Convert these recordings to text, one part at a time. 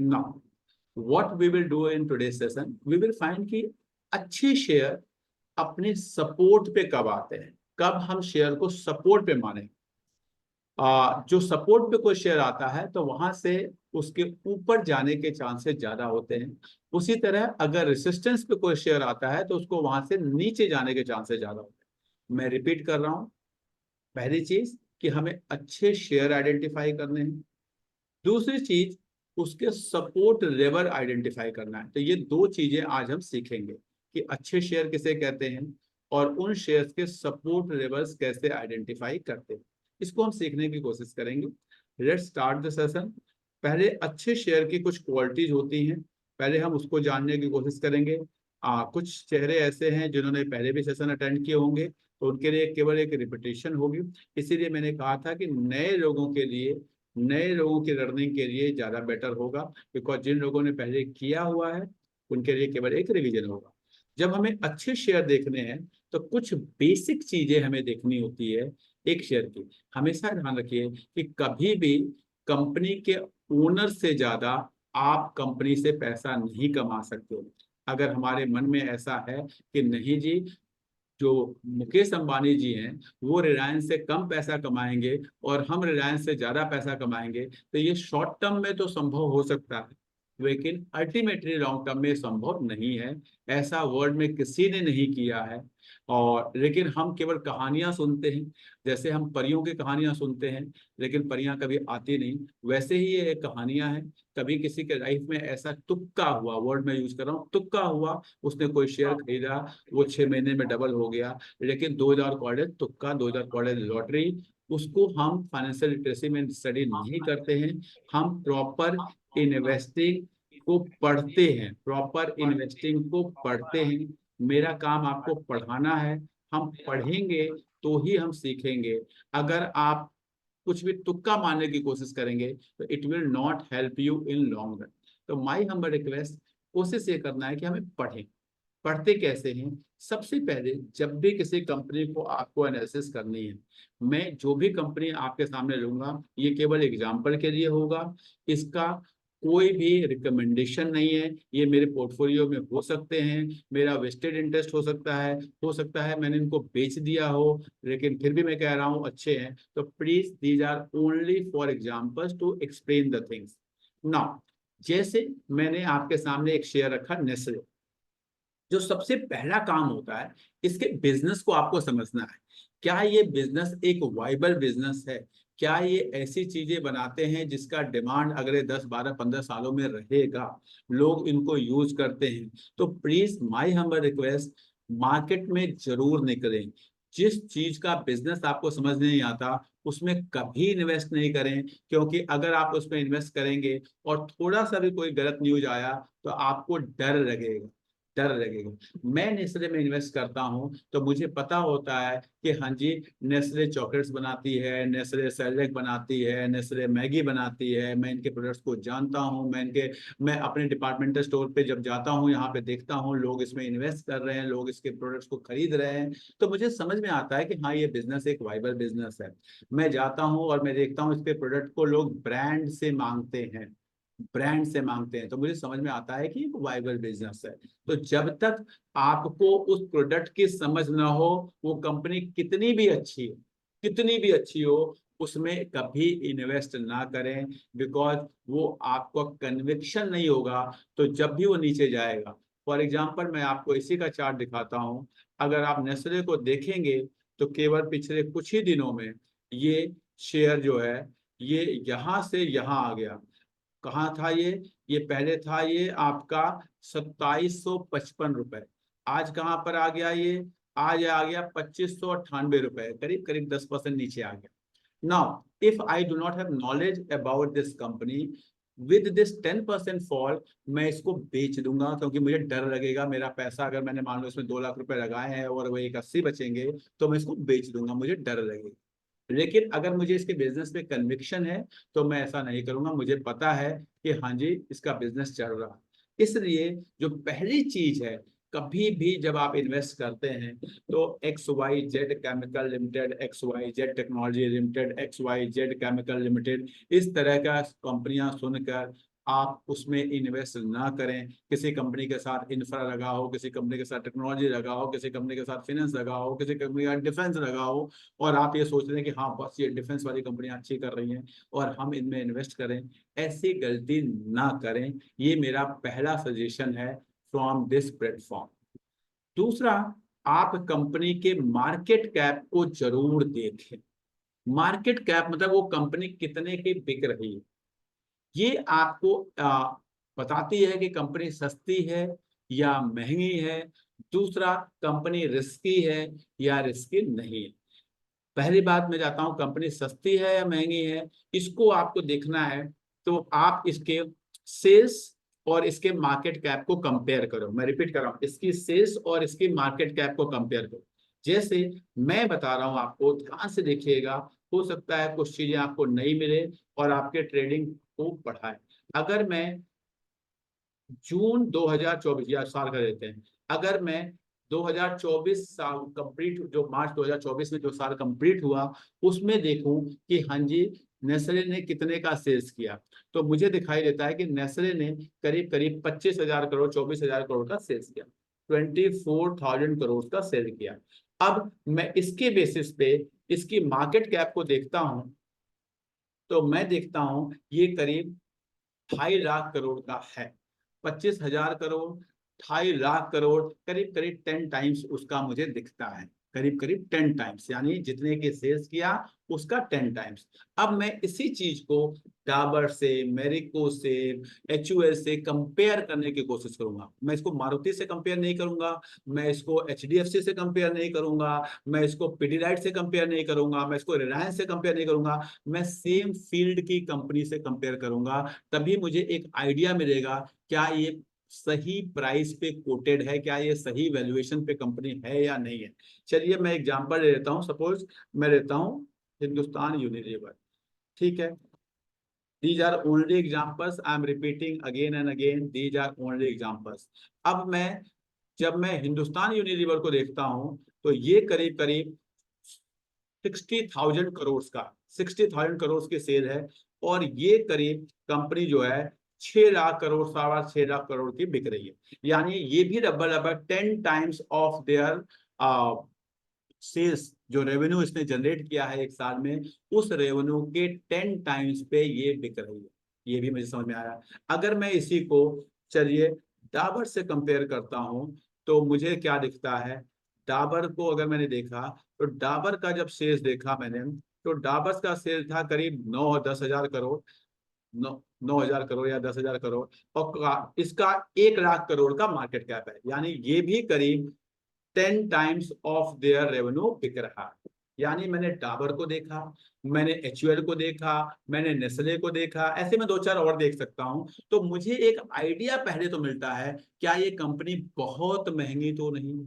Now, what we will do in today's session, we will find कि अच्छे share अपने support पे कब आते हैं, कब हम शेयर को सपोर्ट पे माने। जो सपोर्ट पे कोई शेयर आता है तो वहां से उसके ऊपर जाने के चांसेस ज्यादा होते हैं। उसी तरह अगर रेसिस्टेंस पे कोई शेयर आता है तो उसको वहां से नीचे जाने के चांसेस ज्यादा होते हैं। मैं रिपीट कर रहा हूँ, पहली चीज कि हमें अच्छे शेयर आइडेंटिफाई करने हैं। दूसरी चीज, उसके सपोर्ट लेवल आइडेंटिफाई करना है। तो ये दो चीजें आज हम सीखेंगे कि अच्छे शेयर किसे कहते हैं और उन शेयर्स के सपोर्ट लेवल्स कैसे आइडेंटिफाई करते हैं। इसको हम सीखने की कोशिश करेंगे। Let's start the session. पहले अच्छे शेयर की कुछ क्वालिटीज होती हैं, पहले हम उसको जानने की कोशिश करेंगे। कुछ चेहरे ऐसे हैं जिन्होंने पहले भी सेशन अटेंड किए होंगे, तो उनके लिए केवल एक रिपीटेशन होगी। इसीलिए मैंने कहा था कि नए लोगों की लर्निंग के लिए ज्यादा बेटर होगा, बिकॉज जिन लोगों ने पहले किया हुआ है उनके लिए केवल एक रिवीजन होगा। जब हमें अच्छे शेयर देखने हैं तो कुछ बेसिक चीजें हमें देखनी होती है एक शेयर की। हमेशा ध्यान रखिए कि कभी भी कंपनी के ओनर से ज्यादा आप कंपनी से पैसा नहीं कमा सकते। अगर हमारे मन में ऐसा है कि नहीं जी, जो मुकेश अंबानी जी हैं वो रिलायंस से कम पैसा कमाएंगे और हम रिलायंस से ज्यादा पैसा कमाएंगे, तो ये शॉर्ट टर्म में तो संभव हो सकता है, लेकिन अल्टीमेटली लॉन्ग टर्म में संभव नहीं है। ऐसा वर्ल्ड में किसी ने नहीं किया है। और लेकिन हम केवल कहानियां सुनते हैं, जैसे हम परियों की कहानियां सुनते हैं लेकिन परियां कभी आती नहीं, वैसे ही ये कहानियां हैं। कभी किसी के लाइफ में ऐसा तुक्का हुआ, वर्ड में यूज कर रहा हूँ, तुक्का हुआ, उसने कोई शेयर खरीदा, वो 6 महीने में डबल हो गया। लेकिन 2000 कॉलेज तुक्का, 2000 कॉलेज लॉटरी, उसको हम फाइनेंशियल लिटरेसी में स्टडी नहीं करते हैं। हम प्रॉपर इन्वेस्टिंग को पढ़ते हैं, प्रॉपर इन्वेस्टिंग को पढ़ते हैं। मेरा काम आपको पढ़ाना है। हम पढ़ेंगे तो ही हम सीखेंगे। अगर आप कुछ भी तुक्का मारने की कोशिश करेंगे तो it will not help you in long run. तो माई हम्बल रिक्वेस्ट, कोशिश ये करना है कि हमें पढ़ें। पढ़ते कैसे हैं? सबसे पहले जब भी किसी कंपनी को आपको एनालिसिस करनी है, मैं जो भी कंपनी आपके सामने लूंगा ये केवल एग्जाम्पल के लिए होगा। इसका कोई भी रिकमेंडेशन नहीं है। ये मेरे पोर्टफोलियो में हो सकते हैं, मेरा वेस्टेड इंटरेस्ट हो सकता है मैंने इनको बेच दिया हो, लेकिन फिर भी मैं कह रहा हूँ अच्छे हैं। तो please these are only for examples to explain the things. Now, जैसे मैंने आपके सामने एक शेयर रखा नेस्ले। जो सबसे पहला काम होता है, इसके बिजनेस को आपको समझना है। क्या ये बिजनेस एक वाइबल बिजनेस है? क्या ये ऐसी चीजें बनाते हैं जिसका डिमांड अगले 10 12 15 सालों में रहेगा, लोग इनको यूज करते हैं? तो please my humble request, market में जरूर निकलें। जिस चीज का बिजनेस आपको समझ नहीं आता उसमें कभी इन्वेस्ट नहीं करें, क्योंकि अगर आप उसमें इन्वेस्ट करेंगे और थोड़ा सा भी कोई गलत न्यूज आया तो आपको डर लगेगा। मैं नेस्ले में इन्वेस्ट करता हूं तो मुझे पता होता है कि हाँ जी, नेस्ले चॉकलेट्स बनाती है, नेस्ले सेरेलैक बनाती है, नेस्ले मैगी बनाती है। मैं इनके प्रोडक्ट्स को जानता हूं। मैं अपने डिपार्टमेंटल स्टोर पे जब जाता हूं, यहाँ पे देखता हूं लोग इसमें इन्वेस्ट कर रहे हैं, लोग इसके प्रोडक्ट्स को खरीद रहे हैं, तो मुझे समझ में आता है कि हाँ, ये बिजनेस एक वाइबल बिजनेस है। मैं जाता हूँ और मैं देखता हूँ इसके प्रोडक्ट को लोग ब्रांड से मांगते हैं, तो मुझे समझ में आता है कि एक वाइबल बिजनेस है। तो जब तक आपको उस प्रोडक्ट की समझ ना हो, वो कंपनी कितनी भी अच्छी हो उसमें कभी इन्वेस्ट ना करें, बिकॉज वो आपको कन्विक्शन नहीं होगा। तो जब भी वो नीचे जाएगा, फॉर एग्जाम्पल मैं आपको इसी का चार्ट दिखाता हूं। अगर आप नेस्ले को देखेंगे तो केवल पिछले कुछ ही दिनों में ये शेयर जो है ये यहां से यहां आ गया। कहाँ था ये पहले था ये आपका 2755 रुपए। आज कहाँ पर आ गया ये? आज आ गया 2598 रुपए, करीब करीब 10% नीचे आ गया। Now if I do not have knowledge about this company, with this 10% fall मैं इसको बेच दूंगा, क्योंकि मुझे डर लगेगा मेरा पैसा, अगर मैंने मान लो इसमें 2 लाख रुपए लगाए हैं और वो 180 बचेंगे, तो मैं इसको बेच दूंगा, मुझे डर लगेगा। लेकिन अगर मुझे इसके बिजनेस पे कन्विक्शन है तो मैं ऐसा नहीं करूंगा। मुझे पता है कि हाँ जी, इसका बिजनेस चल रहा है। इसलिए जो पहली चीज है, कभी भी जब आप इन्वेस्ट करते हैं तो XYZ chemical limited, XYZ technology limited, XYZ chemical limited, इस तरह का कंपनियां सुनकर आप उसमें इन्वेस्ट ना करें। किसी कंपनी के साथ इंफ्रा लगा हो, किसी कंपनी के साथ टेक्नोलॉजी लगा हो, किसी कंपनी के साथ फाइनेंस लगा हो, किसी कंपनी का डिफेंस लगा हो, और आप ये सोच रहे हैं कि हाँ बस ये डिफेंस वाली कंपनियां अच्छी कर रही हैं और हम इनमें इन्वेस्ट करें, ऐसी गलती ना करें। ये मेरा पहला सजेशन है फ्रॉम दिस प्लेटफॉर्म। दूसरा, आप कंपनी के मार्केट कैप को जरूर देखें। मार्केट कैप मतलब वो कंपनी कितने की बिक रही है, ये आपको बताती है कि कंपनी सस्ती है या महंगी है। दूसरा, कंपनी रिस्की है या रिस्की नहीं है। पहली बात मैं जाता हूं, कंपनी सस्ती है या महंगी है, इसको आपको देखना है तो आप इसके सेल्स और इसके मार्केट कैप को कंपेयर करो। मैं रिपीट कर रहा हूं, इसकी सेल्स और इसकी मार्केट कैप को कंपेयर करो। जैसे मैं बता रहा हूं आपको, ध्यान से देखिएगा, हो सकता है कुछ चीजें आपको नहीं मिले और आपके ट्रेडिंग को बढ़ाए। अगर मैं जून 2024 या साल का देते हैं, अगर मैं 2024 साल कंप्लीट, जो मार्च 2024 में जो साल कंप्लीट हुआ, उसमें देखूं कि हाँ जी नेस्ले ने कितने का सेल्स किया, तो मुझे दिखाई देता है कि नेस्ले ने करीब करीब 25,000 करोड़ 24,000 करोड़ का सेल्स किया, 24,000 करोड़ का सेल किया। अब मैं इसके बेसिस पे इसकी मार्केट कैप को देखता हूं, तो मैं देखता हूं ये करीब 2.5 लाख करोड़ का है। 25,000 करोड़, 2.5 लाख करोड़, करीब करीब 10 टाइम्स उसका मुझे दिखता है, करीब करीब 10 टाइम्स, यानी जितने के सेल्स किया उसका 10 टाइम्स। अब मैं इसी चीज को डाबर से, मेरिको से, HUL से कंपेयर करने की कोशिश करूंगा। मैं इसको मारुति से कंपेयर नहीं करूंगा, मैं इसको HDFC से कंपेयर नहीं करूंगा, मैं इसको पीडीलाइट से कंपेयर नहीं करूंगा, मैं इसको रिलायंस से कंपेयर नहीं करूंगा, मैं सेम फील्ड की कंपनी से कंपेयर करूंगा। तभी मुझे एक आइडिया मिलेगा क्या ये सही प्राइस पे कोटेड है, क्या ये सही वैल्यूएशन पे कंपनी है या नहीं है। चलिए मैं एग्जांपल ले लेता हूँ, सपोज मैं लेता हूँ हिंदुस्तान यूनिलीवर, ठीक है। These are only examples. I am repeating again and again. These are only examples. अब मैं जब मैं हिंदुस्तान यूनिलीवर को देखता हूं, तो ये करीब करीब 60,000 करोड़ का, 60,000 करोड़ की सेल है, और ये करीब कंपनी जो है 6 लाख करोड़, 6.25 लाख करोड़ की बिक रही है। यानी ये भी लगभग 10 टाइम्स ऑफ देयर सेल्स, जो रेवेन्यू इसने जनरेट किया है एक साल में, उस रेवेन्यू के 10 टाइम्स पे ये बिक रही है। ये भी मुझे समझ में आया। अगर मैं इसी को, चलिए डाबर से कंपेयर करता हूं, तो मुझे क्या दिखता है, डाबर को अगर मैंने देखा, तो डाबर का जब सेल्स देखा मैंने, तो डाबर का सेल था करीब 9-10 हजार करोड़, 9 हजार करोड़ या 10 हजार करोड़, और इसका 1 लाख करोड़ का मार्केट कैप है। यानी ये भी करीब 10 टाइम्स ऑफ देयर रेवेन्यू बिक रहा है। यानी मैंने डाबर को देखा, मैंने HUL को देखा, मैंने नेस्ले को देखा, ऐसे में 2-4 और देख सकता हूं, तो मुझे एक आइडिया पहले तो मिलता है क्या ये कंपनी बहुत महंगी तो नहीं।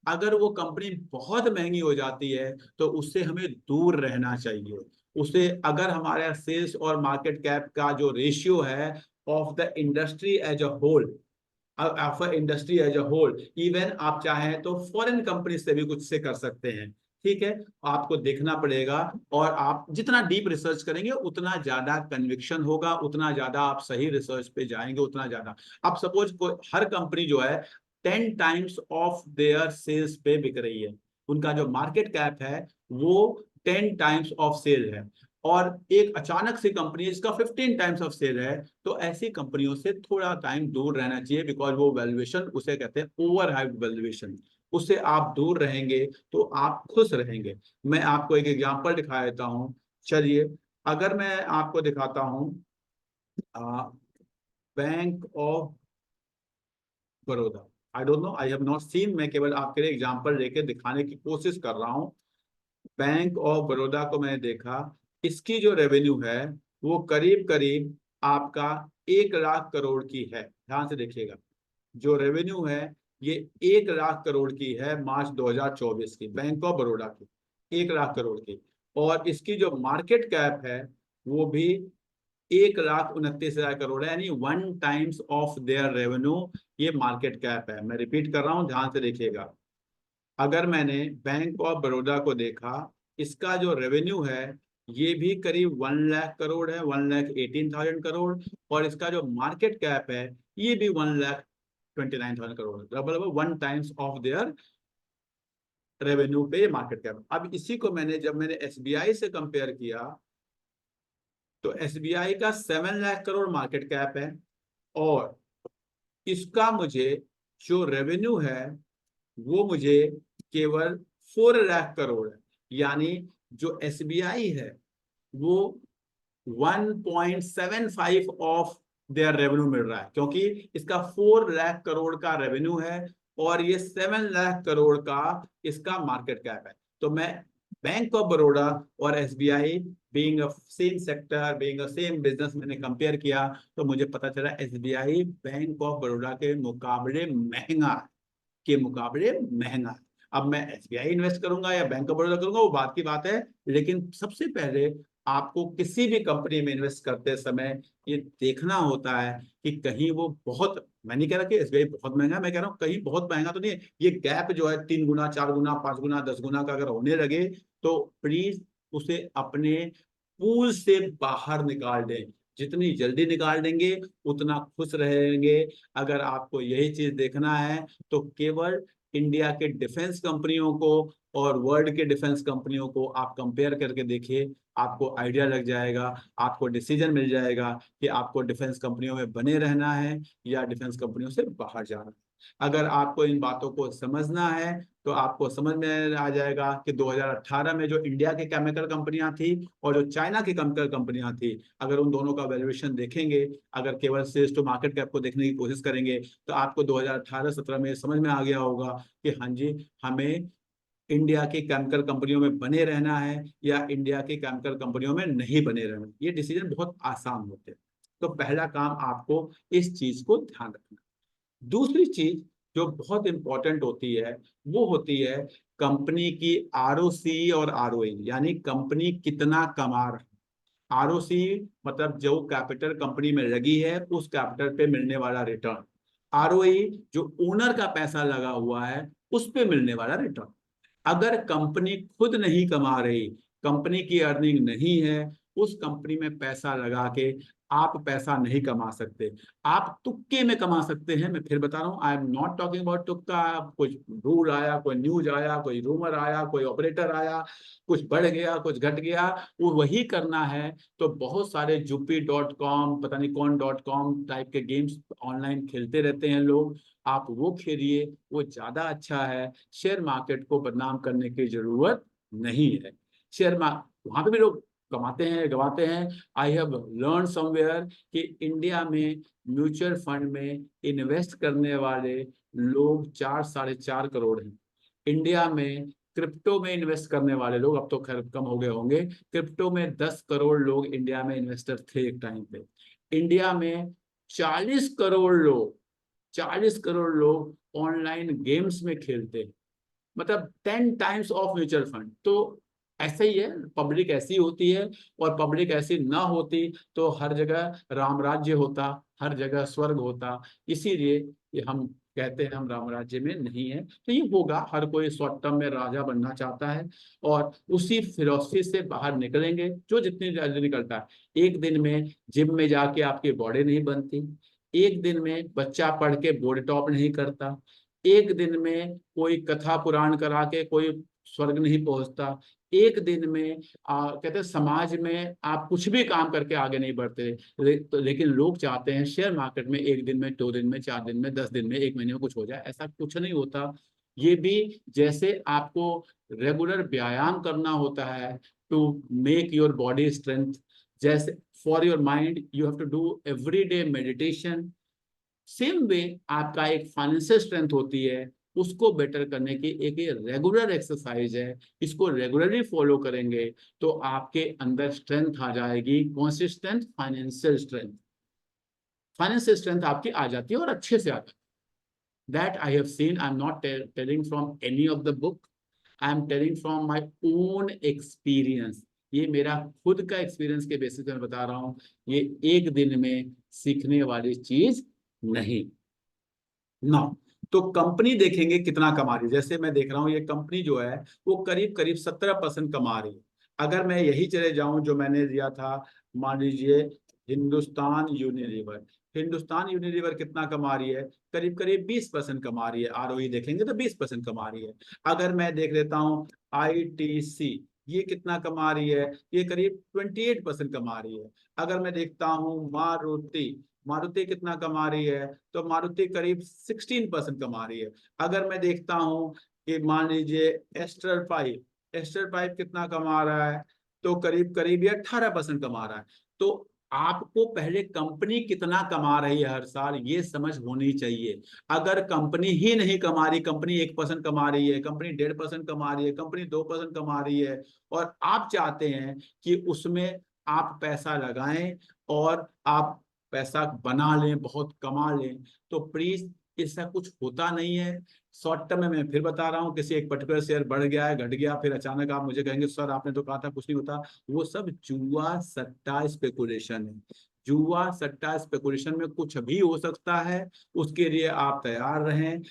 अगर वो कंपनी बहुत महंगी हो जाती है तो उससे हमें दूर रहना चाहिए। उसे, अगर हमारे सेल्स और मार्केट कैप का जो रेशियो है of the industry as a whole, industry as a whole, even आप चाहें तो फॉरेन कंपनी से भी कुछ से कर सकते हैं, ठीक है। आपको देखना पड़ेगा, और आप जितना डीप रिसर्च करेंगे उतना ज्यादा कन्विक्शन होगा, उतना ज्यादा आप सही रिसर्च पे जाएंगे, उतना ज्यादा। आप सपोज कोई हर कंपनी जो है 10 टाइम्स ऑफ देयर सेल्स पे बिक रही है, उनका जो मार्केट कैप है वो 10 टाइम्स ऑफ सेल है, और एक अचानक से कंपनी जिसका 15 टाइम्स ऑफ सेल है, तो ऐसी कंपनियों से थोड़ा टाइम दूर रहना चाहिए, बिकॉज वो वैल्यूएशन, उसे कहते हैं ओवर हाइप्ड वैल्यूएशन, उससे आप दूर रहेंगे तो आप खुश रहेंगे। मैं आपको एक एग्जांपल दिखा देता हूँ, चलिए अगर मैं आपको दिखाता हूँ bank of Baroda, I don't know, I have not seen, मैं केवल आपके लिए एग्जांपल लेके दिखाने की कोशिश कर रहा हूँ। बैंक ऑफ बड़ौदा को मैंने देखा, इसकी जो रेवेन्यू है वो करीब करीब आपका 1 लाख करोड़ की है। ध्यान से देखिएगा, जो रेवेन्यू है ये 1 लाख करोड़ की है मार्च 2024 की, बैंक ऑफ बड़ौदा की 1 लाख करोड़ की। और इसकी जो मार्केट कैप है वो भी 1,29,000 करोड़ है, यानी 1 टाइम्स ऑफ देयर रेवेन्यू ये मार्केट कैप है। मैं रिपीट कर रहा हूं, ध्यान से देखिएगा। अगर मैंने बैंक ऑफ बड़ौदा को देखा, इसका जो रेवेन्यू है ये भी करीब 1 लाख करोड़ है, 1,18,000 करोड़। और इसका जो मार्केट कैप है ये भी 1,29,000 crore, double 1 times of their revenue पे मार्केट कैप। अब इसी को जब मैंने एसबीआई से कंपेयर किया तो एसबीआई का 7 लाख करोड़ मार्केट कैप है, और इसका मुझे जो रेवेन्यू है वो मुझे केवल 4 लाख करोड़ है। यानी जो एसबीआई है वो 1.75 ऑफ देयर रेवेन्यू मिल रहा है, क्योंकि इसका 4 लाख करोड़ का रेवेन्यू है और ये 7 लाख करोड़ का इसका मार्केट कैप है। तो मैं बैंक ऑफ बड़ौदा और SBI being a same sector, being a same business, मैंने कंपेयर किया तो मुझे पता चला एसबीआई बैंक ऑफ बड़ौदा के मुकाबले महंगा है। अब मैं एसबीआई इन्वेस्ट करूंगा या बैंक ऑफ बड़ौदा करूंगा वो बात की बात है, लेकिन सबसे पहले आपको किसी भी कंपनी में इन्वेस्ट करते समय ये देखना होता है कि कहीं वो बहुत, मैं नहीं कह रहा कि एसबीआई बहुत महंगा है, मैं कह रहा हूँ कहीं बहुत महंगा तो नहीं है। ये गैप जो है 3 गुना, 4 गुना, 5 गुना, 10 गुना का अगर होने लगे तो प्लीज उसे अपने पूल से बाहर निकाल दें। जितनी जल्दी निकाल देंगे उतना खुश रहेंगे। अगर आपको यही चीज देखना है तो केवल इंडिया के डिफेंस कंपनियों को और वर्ल्ड के डिफेंस कंपनियों को आप कंपेयर करके देखिए, आपको आइडिया लग जाएगा, आपको डिसीजन मिल जाएगा कि आपको डिफेंस कंपनियों में बने रहना है या डिफेंस कंपनियों से बाहर जाना है। अगर आपको इन बातों को समझना है तो आपको समझ में आ जाएगा कि 2018 में जो इंडिया की केमिकल कंपनियां थी और जो चाइना की केमिकल कंपनियां थी, अगर उन दोनों का वैल्यूएशन देखेंगे, अगर केवल सेल्स टू मार्केट कैप को देखने की कोशिश करेंगे तो आपको 2018-17 में समझ में आ गया होगा कि हाँ जी, हमें इंडिया की केमिकल कंपनियों में बने रहना है या इंडिया की केमिकल कंपनियों में नहीं बने रहना। ये डिसीजन बहुत आसान होते हैं। तो पहला काम आपको इस चीज को ध्यान रखना। दूसरी चीज जो बहुत इंपॉर्टेंट होती है वो होती है कंपनी की आरओसी और आरओई, यानी कंपनी कितना कमा रही है। आरओसी मतलब जो कैपिटल कंपनी में लगी है उस कैपिटल पे मिलने वाला रिटर्न। आरओई जो ओनर का पैसा लगा हुआ है उस पे मिलने वाला रिटर्न। अगर कंपनी खुद नहीं कमा रही, कंपनी की अर्निंग नहीं है, उस कंपनी में पैसा लगा के आप पैसा नहीं कमा सकते। आप तुक्के में कमा सकते हैं। मैं फिर बता रहा हूँ, I am not talking about तुक्का। कुछ रूल आया, कोई न्यूज आया, कोई रूमर आया, कोई ऑपरेटर आया, कुछ बढ़ गया, कुछ घट गया, वो वही करना है तो बहुत सारे jupi.com, पता नहीं कौन .com टाइप के गेम्स ऑनलाइन खेलते रहते हैं लोग। आप वो खेलिए, वो ज्यादा अच्छा है। शेयर मार्केट को बदनाम करने की जरूरत नहीं है। शेयर मार्केट वहां पे भी लोग कमाते हैं, गवाते हैं। आई हैव लर्न समवेयर कि इंडिया में म्यूचुअल फंड में इन्वेस्ट करने वाले लोग 4-4.5 करोड़ हैं। इंडिया में क्रिप्टो में इन्वेस्ट करने वाले लोग, अब तो खैर कम हो गए होंगे, क्रिप्टो में 10 करोड़ लोग इंडिया में इन्वेस्टर थे एक टाइम पे। इंडिया में 40 करोड़ लोग ऑनलाइन गेम्स में खेलते हैं, मतलब 10 टाइम्स ऑफ म्यूचुअल फंड। तो ऐसे ही है, पब्लिक ऐसी होती है, और पब्लिक ऐसी ना होती तो हर जगह राम राज्य होता, हर जगह स्वर्ग होता। इसीलिए ये हम कहते हैं हम राम राज्य में नहीं है। तो ये होगा, हर कोई शॉर्ट टर्म में राजा बनना चाहता है और उसी फिलॉसफी से बाहर निकलेंगे जो जितनी जल्दी निकलता है। एक दिन में जिम में जाके आपकी बॉडी नहीं बनती, एक दिन में बच्चा पढ़ के बोर्ड टॉप नहीं करता, एक दिन में कोई कथा पुराण करा के कोई स्वर्ग नहीं पहुंचता, एक दिन में कहते हैं समाज में आप कुछ भी काम करके आगे नहीं बढ़ते। लेकिन लोग चाहते हैं शेयर मार्केट में 1 दिन में, 2 दिन में, 4 दिन में, 10 दिन में, 1 महीने में कुछ हो जाए। ऐसा कुछ नहीं होता। ये भी जैसे आपको रेगुलर व्यायाम करना होता है to make your body strength, जैसे for your mind you have to do everyday meditation, same way आपका एक फाइनेंशियल स्ट्रेंथ होती है, उसको बेटर करने की एक रेगुलर एक्सरसाइज है। इसको रेगुलरली फॉलो करेंगे तो आपके अंदर स्ट्रेंथ आ जाएगी। कौन सी strength? Financial strength. Financial strength आपकी आ जाती है और अच्छे से आ जाती है। That I have seen, I am not telling from any of the book, I am telling from my own experience. ये मेरा खुद का एक्सपीरियंस के बेसिस पे मैं बता रहा हूँ। ये एक दिन में सीखने वाली चीज नहीं ना। तो कंपनी देखेंगे कितना कमा रही है। जैसे मैं देख रहा हूँ ये कंपनी जो है वो करीब करीब 17% कमा रही है। अगर मैं यही चले जाऊं जो मैंने दिया था, मान लीजिए हिंदुस्तान यूनिलीवर, हिंदुस्तान यूनिलीवर कितना कमा रही है, करीब करीब 20% कमा रही है, आरओई देखेंगे तो 20% कमा रही है। अगर मैं देख लेता हूँ आईटीसी, ये कितना कमा रही है, ये करीब 28% कमा रही है। अगर मैं देखता हूँ मारुति, मारुति कितना कमा रही है, तो मारुति करीब 16% कमा रही है। अगर मैं देखता हूँ कि मान लीजिए एस्टर पाइप, एस्टर पाइप कितना कमा रहा है, तो करीब करीब ये 18% कमा रहा है। तो आपको पहले कंपनी कितना कमा रही है हर साल ये समझ होनी चाहिए। अगर कंपनी ही नहीं कमा रही, कंपनी 1% कमा रही है, कंपनी 1.5% कमा रही है, कंपनी 2% कमा रही है, और आप चाहते हैं कि उसमें आप पैसा लगाएं और आप पैसा बना लें, बहुत कमा लें, तो प्लीज ऐसा कुछ होता नहीं है। शॉर्ट टर्म में मैं फिर बता रहा हूँ, किसी एक पर्टिकुलर शेयर बढ़ गया है, घट गया, फिर अचानक आप मुझे कहेंगे सर आपने तो कहा था कुछ नहीं होता, वो सब जुआ सट्टा स्पेकुलेशन है। जुआ सट्टा स्पेकुलेशन में कुछ भी हो सकता है, उसके लिए आप तैयार रहें।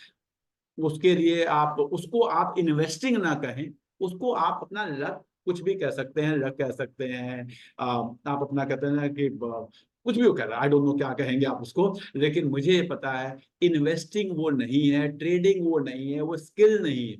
उसके लिए आप उसको आप इन्वेस्टिंग ना कहें, उसको आप अपना लक कुछ भी कह सकते हैं, लक कह सकते हैं, आप अपना कहते हैं ना कि कुछ भी वो कह रहा है, आई डोंट नो क्या कहेंगे आप उसको, लेकिन मुझे ये पता है इन्वेस्टिंग वो नहीं है, ट्रेडिंग वो नहीं है, वो स्किल नहीं है।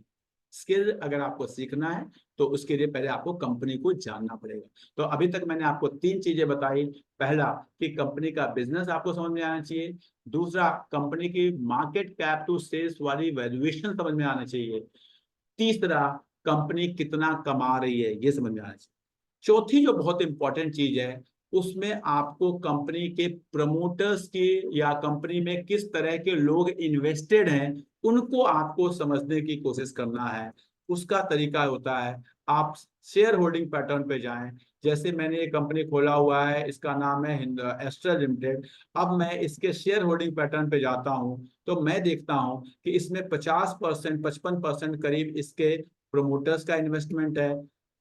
स्किल अगर आपको सीखना है तो उसके लिए पहले आपको कंपनी को जानना पड़ेगा। तो अभी तक मैंने आपको 3 चीजें बताई। पहला कि कंपनी का बिजनेस आपको समझ में आना चाहिए। दूसरा, कंपनी की मार्केट कैप टू सेल्स वाली वैल्यूएशन समझ में आना चाहिए। तीसरा, कंपनी कितना कमा रही है ये समझ में आना चाहिए। चौथी जो बहुत इंपॉर्टेंट चीज है, उसमें आपको कंपनी के प्रमोटर्स की या कंपनी में किस तरह के लोग इन्वेस्टेड हैं उनको आपको समझने की कोशिश करना है। उसका तरीका होता है, आप शेयर होल्डिंग पैटर्न पे जाएं। जैसे मैंने एक कंपनी खोला हुआ है, इसका नाम है एस्ट्रा लिमिटेड। अब मैं इसके शेयर होल्डिंग पैटर्न पे जाता हूं तो मैं देखता हूं कि इसमें 50%, 55% करीब इसके प्रमोटर्स का इन्वेस्टमेंट है।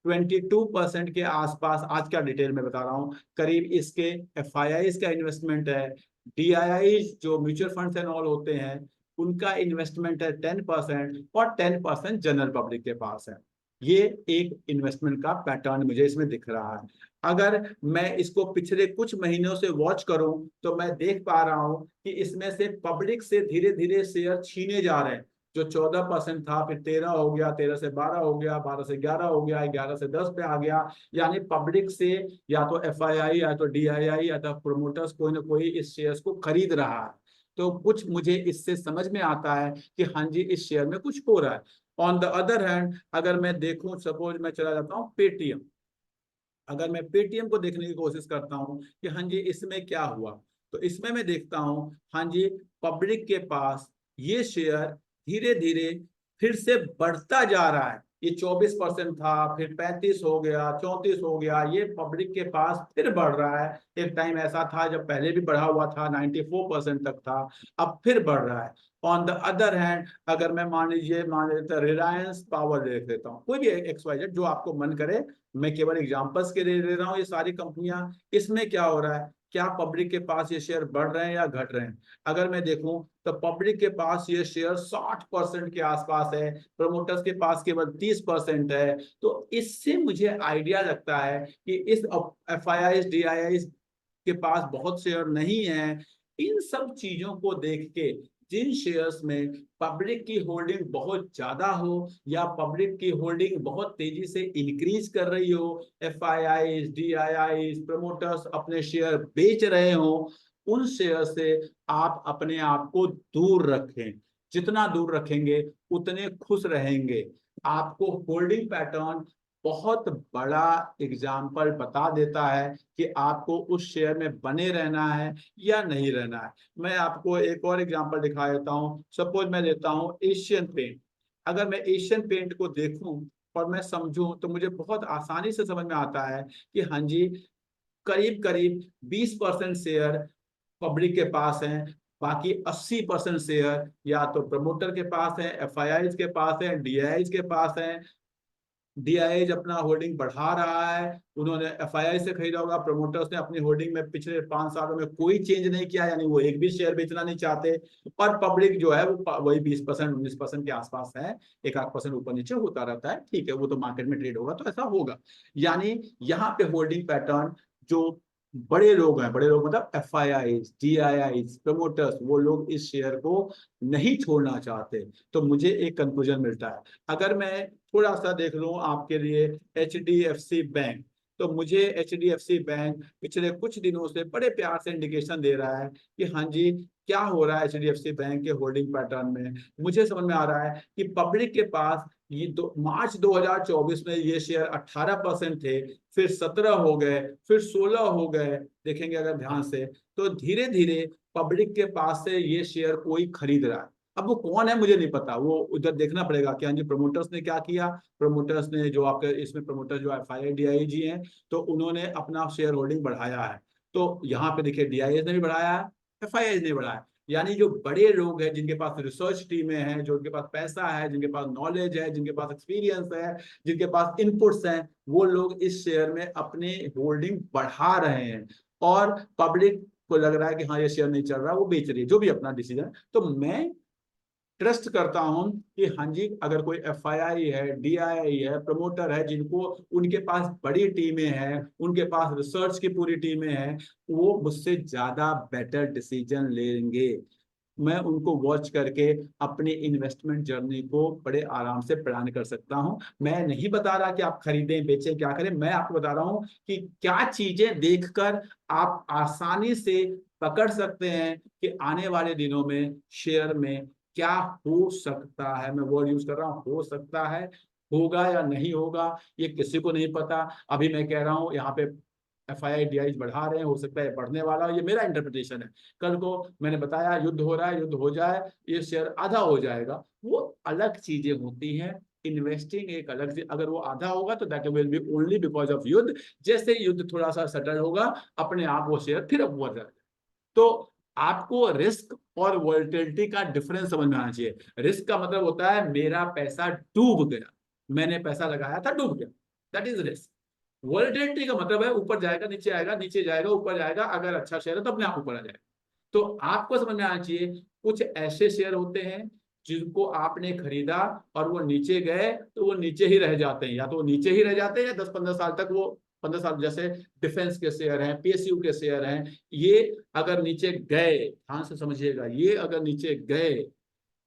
22% के आसपास, आज का डिटेल में बता रहा हूँ, करीब इसके एफआईआई का इन्वेस्टमेंट है। डीआईआई जो म्यूचुअल फंड्स एंड ऑल होते हैं उनका इन्वेस्टमेंट है 10%, और 10% जनरल पब्लिक के पास है। ये एक इन्वेस्टमेंट का पैटर्न मुझे इसमें दिख रहा है। अगर मैं इसको पिछले कुछ महीनों से वॉच करूं तो मैं देख पा रहा हूं कि इसमें से पब्लिक से धीरे धीरे शेयर छीने जा रहे हैं। जो 14% था, फिर 13 हो गया, 13 से 12 हो गया, 12 से 11 हो गया, 11 से 10 पे आ गया। यानी पब्लिक से या तो एफआईआई या तो डीआईआई या तो प्रोमोटर्स कोई ना कोई इस शेयर्स को खरीद रहा है। तो कुछ मुझे इससे समझ में आता है कि हाँ जी इस शेयर में कुछ हो रहा है। ऑन द अदर हैंड, अगर मैं देखूं, सपोज मैं चला जाता हूँ पेटीएम, अगर मैं पेटीएम को देखने की कोशिश करता हूँ कि हाँ जी इसमें क्या हुआ, तो इसमें मैं देखता हूँ हाँ जी पब्लिक के पास ये शेयर धीरे धीरे फिर से बढ़ता जा रहा है। ये 24% था, फिर 35 हो गया, 34 हो गया, ये पब्लिक के पास फिर बढ़ रहा है। एक टाइम ऐसा था जब पहले भी बढ़ा हुआ था, 94% तक था, अब फिर बढ़ रहा है। ऑन द अदर हैंड, अगर मैं मान लेता रिलायंस पावर देख लेता हूँ, कोई भी XYZ जो आपको मन करे, मैं केवल एग्जांपल्स के लिए ले रहा हूँ ये सारी कंपनियां। इसमें क्या हो रहा है, क्या पब्लिक के पास ये शेयर बढ़ रहे हैं या घट रहे हैं? अगर मैं देखूं तो पब्लिक के पास ये शेयर 60% के आसपास है, प्रमोटर्स के पास केवल 30% है। तो इससे मुझे आइडिया लगता है कि इस एफआईआई डीआईआई के पास बहुत शेयर नहीं है। इन सब चीजों को देख के जिन शेयर्स में पब्लिक की होल्डिंग बहुत ज्यादा हो या पब्लिक की होल्डिंग बहुत तेजी से इंक्रीज कर रही हो, एफआईआई डीआईआई प्रमोटर्स अपने शेयर बेच रहे हो, उन शेयर से आप अपने आप को दूर रखें। जितना दूर रखेंगे उतने खुश रहेंगे। आपको होल्डिंग पैटर्न बहुत बड़ा एग्जाम्पल बता देता है कि आपको उस शेयर में बने रहना है या नहीं रहना है। मैं आपको एक और एग्जांपल दिखा देता हूँ। सपोज मैं लेता हूँ एशियन पेंट। अगर मैं एशियन पेंट को देखूं और मैं समझूं तो मुझे बहुत आसानी से समझ में आता है कि हाँ जी करीब करीब 20% शेयर पब्लिक के पास हैं, बाकी 80% शेयर या तो प्रमोटर के पास है, एफआईआई के पास है, डीआईआई के पास है। डीआईएज अपना होल्डिंग बढ़ा रहा है, उन्होंने एफआईआई से खरीदा होगा, प्रमोटर्स ने अपनी होल्डिंग में पिछले 5 सालों में कोई चेंज नहीं किया, यानी वो एक भी शेयर बेचना नहीं चाहते, और पब्लिक जो है वो वही 20% 19% के आसपास है, 1-8% ऊपर नीचे होता रहता है, ठीक है, वो तो मार्केट में ट्रेड होगा तो ऐसा होगा। यानी यहाँ पे होल्डिंग पैटर्न जो बड़े लोग हैं, बड़े लोग मतलब एफआईआई, डीआईआई, प्रमोटर्स, वो लोग इस शेयर को नहीं छोड़ना चाहते। तो मुझे एक कंक्लूजन मिलता है, अगर मैं थोड़ा सा देख लूं आपके लिए एचडीएफसी बैंक, तो मुझे एचडीएफसी बैंक पिछले कुछ दिनों से बड़े प्यार से इंडिकेशन दे रहा है कि हाँ जी, क्या हो रहा है एचडीएफसी बैंक के होल्डिंग पैटर्न में। मुझे समझ में आ रहा है कि पब्लिक के पास ये मार्च 2024 में ये शेयर 18% थे, फिर 17 हो गए, फिर 16 हो गए, देखेंगे अगर ध्यान से, तो धीरे धीरे पब्लिक के पास से ये शेयर कोई खरीद रहा है। अब वो कौन है मुझे नहीं पता, वो उधर देखना पड़ेगा कि हाँ जी प्रमोटर्स ने क्या किया। प्रमोटर्स ने जो आपके इसमें प्रमोटर जो एफआईआई डीआईजी हैं, तो उन्होंने अपना शेयर होल्डिंग बढ़ाया है, तो यहाँ पे देखिए डीआईएस ने भी बढ़ाया है, एफआईआई ने बढ़ाया। यानी जो बड़े लोग हैं, जिनके पास रिसर्च टीमें हैं, जो उनके पास पैसा है, जिनके पास नॉलेज है, जिनके पास एक्सपीरियंस है, जिनके पास इनपुट्स हैं, वो लोग इस शेयर में अपने होल्डिंग बढ़ा रहे हैं, और पब्लिक को लग रहा है कि हाँ ये शेयर नहीं चल रहा, वो बेच रही है, जो भी अपना डिसीजन। तो मैं ट्रस्ट करता हूं कि हाँ जी, अगर कोई एफआईआई है, डीआईआई है, प्रमोटर है, जिनको उनके पास बड़ी टीमें हैं, उनके पास रिसर्च की पूरी टीमें हैं, वो मुझसे ज्यादा बेटर डिसीजन लेंगे। मैं उनको वॉच करके अपनी इन्वेस्टमेंट जर्नी को बड़े आराम से प्लान कर सकता हूं। मैं नहीं बता रहा कि आप खरीदें बेचें क्या करें, मैं आपको बता रहा हूं कि क्या चीजें देखकर आप आसानी से पकड़ सकते हैं कि आने वाले दिनों में शेयर में क्या हो सकता है। मैं वर्ड यूज कर रहा हूं, हो सकता है, होगा या नहीं होगा ये किसी को नहीं पता। अभी मैं कह रहा हूं यहाँ पे एफआईआई डीआई बढ़ा रहे हैं, हो सकता है बढ़ने वाला, ये मेरा इंटरप्रिटेशन है। कल को मैंने बताया युद्ध हो रहा है, युद्ध हो जाए, ये शेयर आधा हो जाएगा, वो अलग चीजें होती हैं। इन्वेस्टिंग एक अलग चीज, अगर वो आधा होगा तो that will be only because of युद्ध। जैसे युद्ध थोड़ा सा सेटल होगा, अपने आप वो शेयर फिर ऊपर जाएगा। तो आपको रिस्क और वोलेटिलिटी का डिफरेंस समझ में आना चाहिए। रिस्क का मतलब होता है मेरा पैसा डूब गया, मैंने पैसा लगाया था डूब गया, दैट इज रिस्क। वोलेटिलिटी का मतलब है ऊपर जाएगा नीचे आएगा, नीचे जाएगा ऊपर जाएगा, अगर अच्छा शेयर है तो अपने आप ऊपर आ जाएगा। तो आपको समझ में आना चाहिए, कुछ ऐसे शेयर होते हैं जिनको आपने खरीदा और वो नीचे गए तो वो नीचे ही रह जाते हैं, या तो वो नीचे ही रह जाते हैं या 10-15 साल तक वो, 15 साल, जैसे डिफेंस के शेयर हैं, पीएसयू के शेयर हैं, ये अगर नीचे गए, ध्यान से समझिएगा, ये अगर नीचे गए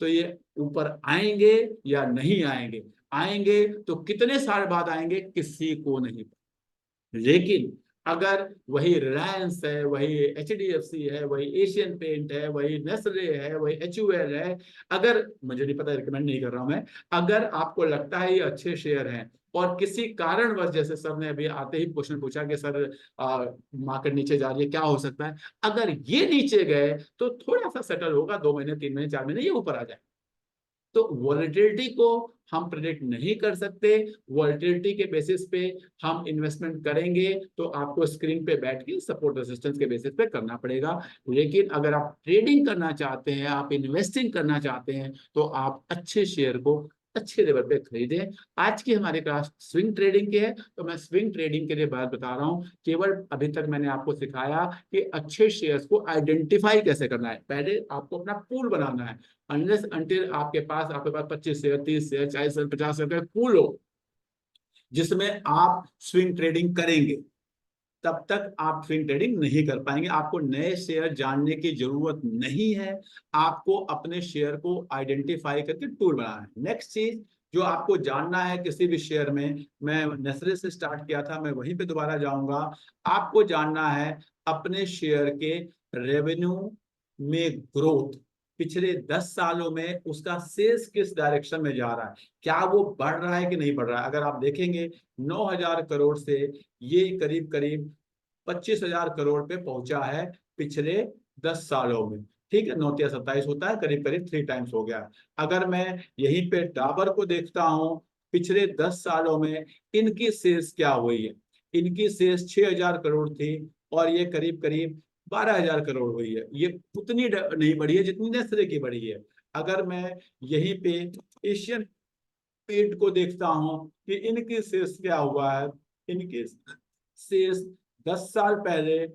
तो ये ऊपर आएंगे या नहीं आएंगे, आएंगे तो कितने साल बाद आएंगे किसी को नहीं पता। लेकिन अगर वही रिलायंस है, वही एचडीएफसी है, वही एशियन पेंट है, वही नेस्ले है, वही एचयूएल है, अगर, मुझे नहीं पता, रिकमेंड नहीं कर रहा हूं मैं, अगर आपको लगता है ये अच्छे शेयर हैं और किसी कारणवश, जैसे सर ने अभी आते ही क्वेश्चन पूछा कि सर मार्केट नीचे जा रही है क्या हो सकता है, अगर ये नीचे गए तो थोड़ा सा सेटल होगा, 2 महीने 3 महीने 4 महीने ये ऊपर आ जाए। तो वॉलेटिलिटी को हम प्रेडिक्ट नहीं कर सकते। वॉलेटिलिटी के बेसिस पे हम इन्वेस्टमेंट करेंगे तो आपको स्क्रीन पे बैठ के सपोर्ट रेजिस्टेंस के बेसिस पे करना पड़ेगा। लेकिन अगर आप ट्रेडिंग करना चाहते हैं, आप इन्वेस्टिंग करना चाहते हैं, तो आप अच्छे शेयर को अच्छे लेवल पे खरीदें। आज की हमारी क्लास स्विंग ट्रेडिंग की है, तो मैं स्विंग ट्रेडिंग के लिए बात बता रहा हूँ। केवल अभी तक मैंने आपको सिखाया कि अच्छे शेयर्स को आइडेंटिफाई कैसे करना है। पहले आपको अपना पूल बनाना है। अनलेस अनटिल आपके पास 25 शेयर, 30 शेयर, 40 शेयर, 50 शेयर का पूल हो जिसमें आप स्विंग ट्रेडिंग करेंगे, तब तक आप स्विंग ट्रेडिंग नहीं कर पाएंगे। आपको नए शेयर जानने की जरूरत नहीं है, आपको अपने शेयर को आइडेंटिफाई करके टूल बनाना है। नेक्स्ट चीज जो आपको जानना है किसी भी शेयर में, मैं नेस्ले से स्टार्ट किया था, मैं वहीं पे दोबारा जाऊंगा। आपको जानना है अपने शेयर के रेवेन्यू में ग्रोथ, पिछले 10 सालों में उसका सेल्स किस डायरेक्शन में जा रहा है, क्या वो बढ़ रहा है कि नहीं बढ़ रहा है। अगर आप देखेंगे 9,000 करोड़ से ये करीब करीब 25,000 करोड़ पे पहुंचा है पिछले 10 सालों में। ठीक है, 9-27 होता है, करीब करीब 3 टाइम्स हो गया। अगर मैं यहीं पे डाबर को देखता हूं, पिछले 10 सालों में इनकी सेल्स क्या हुई है, इनकी सेल्स 6,000 करोड़ थी और ये करीब करीब 12,000 करोड़ हुई है। ये उतनी नहीं बढ़ी है जितनी नेस्ले की बढ़ी है। अगर मैं यहीं पे एशियन पेट को देखता हूं कि इनकी सेल्स क्या हुआ है। इनकी सेल्स 10 साल पहले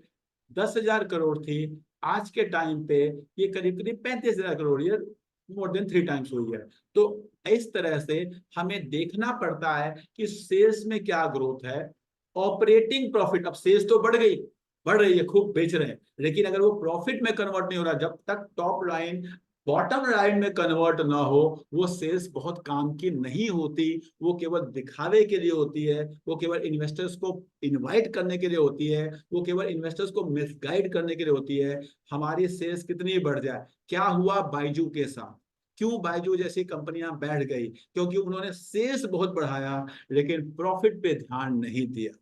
10,000 करोड़ थी, आज के टाइम पे ये करीब करीब 35,000 करोड़, ये मोर देन 3 टाइम्स हुई है। तो इस तरह से हमें देखना पड़ता है कि सेल्स में क्या ग्रोथ है। ऑपरेटिंग प्रॉफिट, अब सेल्स तो बढ़ गई, बढ़ रही है, खूब बेच रहे हैं, लेकिन अगर वो प्रॉफिट में कन्वर्ट नहीं हो रहा, जब तक टॉप लाइन बॉटम लाइन में कन्वर्ट ना हो, वो सेल्स बहुत काम की नहीं होती। वो केवल दिखावे के लिए होती है, वो केवल इन्वेस्टर्स को इनवाइट करने के लिए होती है, वो केवल इन्वेस्टर्स को मिसगाइड करने के लिए होती है। हमारी सेल्स कितनी बढ़ जाए, क्या हुआ बायजू के साथ, क्यों बायजू जैसी कंपनियां बैठ गई, क्योंकि उन्होंने सेल्स बहुत बढ़ाया लेकिन प्रॉफिट पे ध्यान नहीं दिया।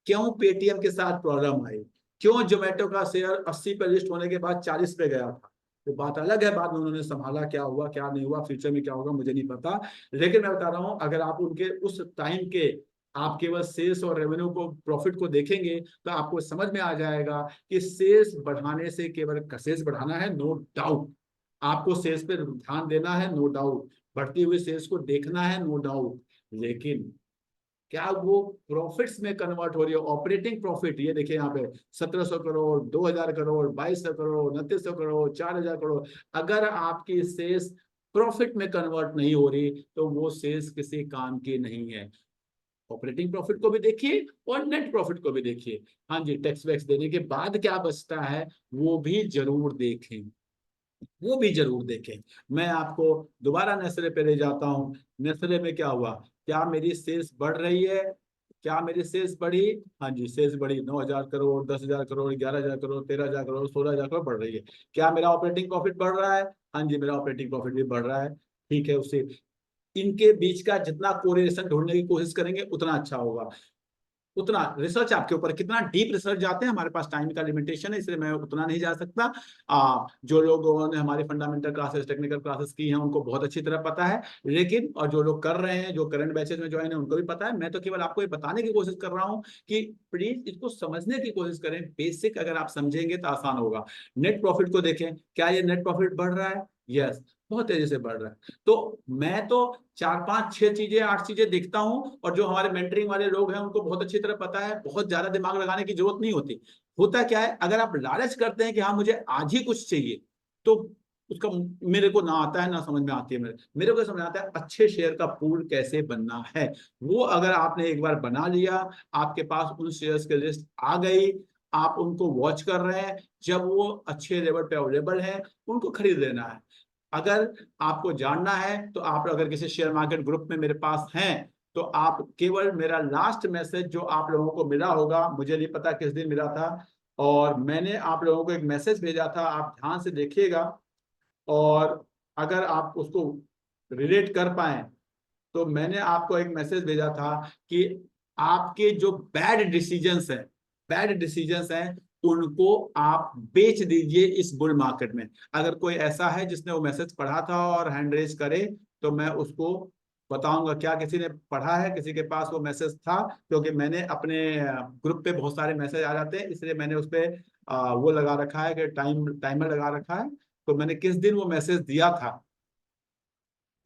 क्यों पेटीएम के साथ प्रॉब्लम आई, क्यों जोमेटो का शेयर 80 पे लिस्ट होने के बाद 40 पे गया था। तो बात अलग है, बाद में उन्होंने संभाला, क्या हुआ क्या नहीं हुआ, फ्यूचर में क्या होगा मुझे नहीं पता। लेकिन मैं बता रहा हूं, अगर आप उनके उस टाइम के आप केवल सेल्स और रेवेन्यू को, प्रॉफिट को देखेंगे तो आपको समझ में आ जाएगा कि सेल्स बढ़ाने से केवल सेल्स बढ़ाना है, नो डाउट। आपको सेल्स पे ध्यान देना है, नो डाउट। बढ़ती हुई सेल्स को देखना है, नो डाउट। लेकिन क्या वो प्रॉफिट्स में कन्वर्ट हो रही है, ऑपरेटिंग प्रॉफिट, ये देखिए यहाँ पे 1,700 करोड़, 2,000 करोड़, 2,200 करोड़, 2,900 करोड़, 4,000 करोड़। अगर आपकी सेल्स प्रॉफिट में कन्वर्ट नहीं हो रही तो वो सेल्स किसी काम की नहीं है। ऑपरेटिंग प्रॉफिट को भी देखिए और नेट प्रॉफिट को भी देखिए। हाँ जी, टैक्स वैक्स देने के बाद क्या बचता है वो भी जरूर देखें, वो भी जरूर देखें। मैं आपको दोबारा नेस्ले पे ले जाता हूँ। नेस्ले में क्या हुआ, क्या मेरी सेल्स बढ़ रही है, क्या मेरी सेल्स बढ़ी? हाँ जी, सेल्स बढ़ी, 9,000 करोड़, 10,000 करोड़, 11,000 करोड़, 13,000 करोड़, 16,000 करोड़ बढ़ रही है। क्या मेरा ऑपरेटिंग प्रॉफिट बढ़ रहा है? हाँ जी, मेरा ऑपरेटिंग प्रॉफिट भी बढ़ रहा है। ठीक है, उससे इनके बीच का जितना कोरिलेशन ढूंढने की कोशिश करेंगे उतना अच्छा होगा। उतना रिसर्च आपके ऊपर, कितना डीप रिसर्च जाते हैं, हमारे पास टाइम का लिमिटेशन है, इसलिए मैं उतना नहीं जा सकता। जो लोगों ने हमारी फंडामेंटल क्लासेस, टेक्निकल क्लासेस की हैं उनको बहुत अच्छी तरह पता है, लेकिन और जो लोग कर रहे हैं, जो करंट बैचेस में ज्वाइन है उनको भी पता है। मैं तो केवल आपको ये बताने की कोशिश कर रहा हूँ कि प्लीज इसको समझने की कोशिश करें। बेसिक अगर आप समझेंगे तो आसान होगा। नेट प्रॉफिट को देखें, क्या ये नेट प्रॉफिट बढ़ रहा है? यस, बहुत तेजी से बढ़ रहा है। तो मैं तो 4 5 6 चीजें 8 चीजें देखता हूँ, और जो हमारे मेंटरिंग वाले लोग हैं उनको बहुत अच्छी तरह पता है, बहुत ज्यादा दिमाग लगाने की जरूरत नहीं होती। होता क्या है, अगर आप लालच करते हैं कि हाँ मुझे आज ही कुछ चाहिए, तो उसका मेरे को ना आता है, ना समझ में आती है। मेरे को समझ आता है अच्छे शेयर का पूल कैसे बनना है। वो अगर आपने एक बार बना लिया, आपके पास उन शेयर्स की लिस्ट आ गई, आप उनको वॉच कर रहे हैं, जब वो अच्छे लेवल पे अवेलेबल है उनको खरीद लेना है। अगर आपको जानना है तो आप अगर किसी शेयर मार्केट ग्रुप में मेरे पास हैं, तो आप केवल मेरा लास्ट मैसेज जो आप लोगों को मिला होगा, मुझे नहीं पता किस दिन मिला था, और मैंने आप लोगों को एक मैसेज भेजा था, आप ध्यान से देखिएगा। और अगर आप उसको रिलेट कर पाए, तो मैंने आपको एक मैसेज भेजा था कि आपके जो बैड डिसीजंस हैं उनको आप बेच दीजिए इस बुल मार्केट में। अगर कोई ऐसा है जिसने वो मैसेज पढ़ा था और हैंड रेज करे, तो मैं उसको बताऊंगा। क्या किसी ने पढ़ा है, किसी के पास वो मैसेज था? क्योंकि मैंने अपने ग्रुप पे बहुत सारे मैसेज आ जाते हैं, इसलिए मैंने उस पर वो लगा रखा है कि टाइमर लगा रखा है। तो मैंने किस दिन वो मैसेज दिया था,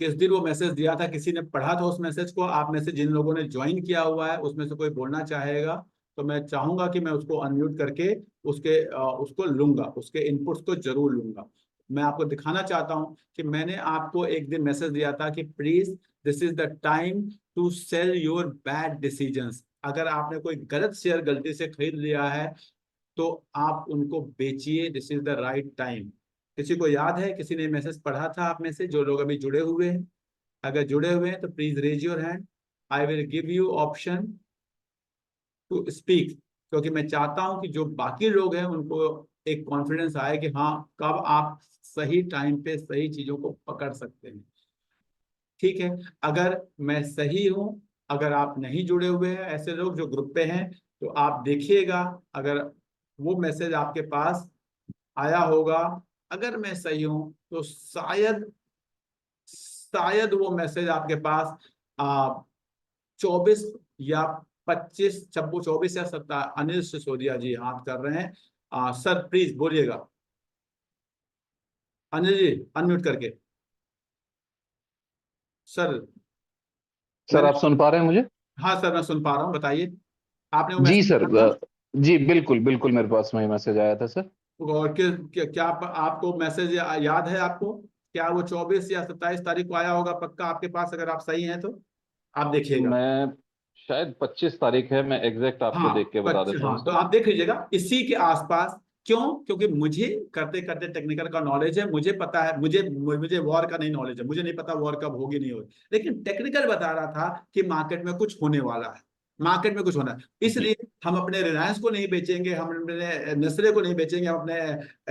किस दिन वो मैसेज दिया था, किसी ने पढ़ा था उस मैसेज को? आप में से जिन लोगों ने ज्वाइन किया हुआ है उसमें से कोई बोलना चाहेगा, तो मैं चाहूंगा कि मैं उसको अनम्यूट करके उसको लूंगा, उसके इनपुट्स को जरूर लूंगा। मैं आपको दिखाना चाहता हूं कि मैंने आपको एक दिन मैसेज दिया था कि please, this is the time to sell your bad decisions. अगर आपने कोई गलत शेयर गलती से खरीद लिया है तो आप उनको बेचिए, this is the right time. किसी को याद है, किसी ने मैसेज पढ़ा था आप में से जो लोग अभी जुड़े हुए हैं? अगर जुड़े हुए हैं तो please raise your hand, I will give you option to speak. क्योंकि मैं चाहता हूं कि जो बाकी लोग हैं उनको एक कॉन्फिडेंस आए कि हाँ, कब आप सही टाइम पे सही चीजों को पकड़ सकते हैं। ठीक है, अगर मैं सही हूं, अगर आप नहीं जुड़े हुए हैं, ऐसे लोग जो ग्रुप पे हैं, तो आप देखिएगा, अगर वो मैसेज आपके पास आया होगा, अगर मैं सही हूं तो शायद शायद वो मैसेज आपके पास 24 या 25 24 या 27। अनिल सिसोदिया जी हाथ कर रहे हैं। सर प्लीज बोलिएगा, अनिल जी अनम्यूट करके। सर सर मैंने, आप सुन पा रहे हैं मुझे? हाँ सर मैं सुन पा रहा हूँ, बताइए। आपने वो जी मैसेज सर। किया था? जी बिल्कुल बिल्कुल, मेरे पास में मैसेज आया था सर। और क्या आपको मैसेज याद है आपको? क्या वो 24 या 27 तारीख को आया होगा पक्का आपके पास, अगर आप सही हैं तो आप देखिएगा। मैं शायद 25 तारीख है, मैं एग्जैक्ट आपको हाँ देख के बता देता हूँ हाँ, तो सर। आप देख लीजिएगा इसी के आसपास। क्यों? क्योंकि मुझे करते करते टेक्निकल का नॉलेज है, मुझे पता है, मुझे मुझे वॉर का नहीं नॉलेज है, मुझे नहीं पता वॉर कब होगी नहीं होगी, लेकिन टेक्निकल बता रहा था कि मार्केट में कुछ होने वाला है, मार्केट में कुछ होना है। जी इसलिए हम अपने रिलायंस को नहीं बेचेंगे, हम अपने नेस्ले को नहीं बेचेंगे, हम अपने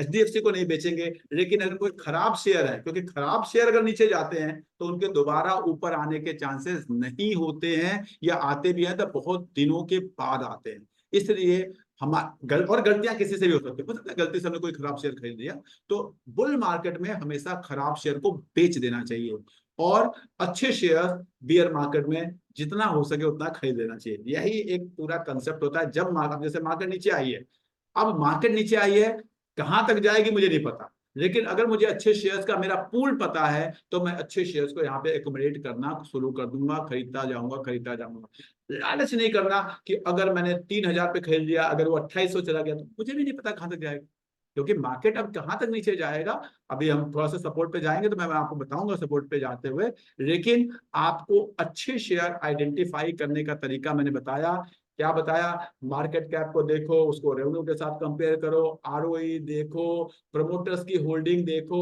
एचडीएफसी को नहीं बेचेंगे। लेकिन अगर कोई खराब शेयर है, क्योंकि खराब शेयर अगर नीचे जाते हैं तो उनके दोबारा ऊपर आने के चांसेस नहीं होते हैं, या आते भी हैं तो बहुत दिनों के बाद आते हैं। इसलिए हम और गलतियां किसी से भी हो सकती है, हो सकता है गलती से हमने कोई खराब शेयर खरीद लिया, तो बुल मार्केट में हमेशा खराब शेयर को बेच देना चाहिए, और अच्छे शेयर बियर मार्केट में जितना हो सके उतना खरीद लेना चाहिए। यही एक पूरा कंसेप्ट होता है। जब मार्केट, जैसे मार्केट नीचे आई है, अब मार्केट नीचे आई है, कहां तक जाएगी मुझे नहीं पता, लेकिन अगर मुझे अच्छे शेयर्स का मेरा पूल पता है तो मैं अच्छे शेयर्स को यहाँ पे एकोमोडेट करना शुरू कर दूंगा, खरीदता जाऊंगा। लालच नहीं करना कि अगर मैंने 3,000 पे खरीद लिया, अगर वो 2800 चला गया तो मुझे भी नहीं पता कहां तक जाएगा, क्योंकि मार्केट अब कहां तक नीचे जाएगा। अभी हम थोड़ा सा सपोर्ट पे जाएंगे तो मैं आपको बताऊंगा सपोर्ट पे जाते हुए। लेकिन आपको अच्छे शेयर आइडेंटिफाई करने का तरीका मैंने बताया। क्या बताया? मार्केट कैप को देखो, उसको रेवेन्यू के साथ कंपेयर करो, आरओई देखो, प्रमोटर्स की होल्डिंग देखो,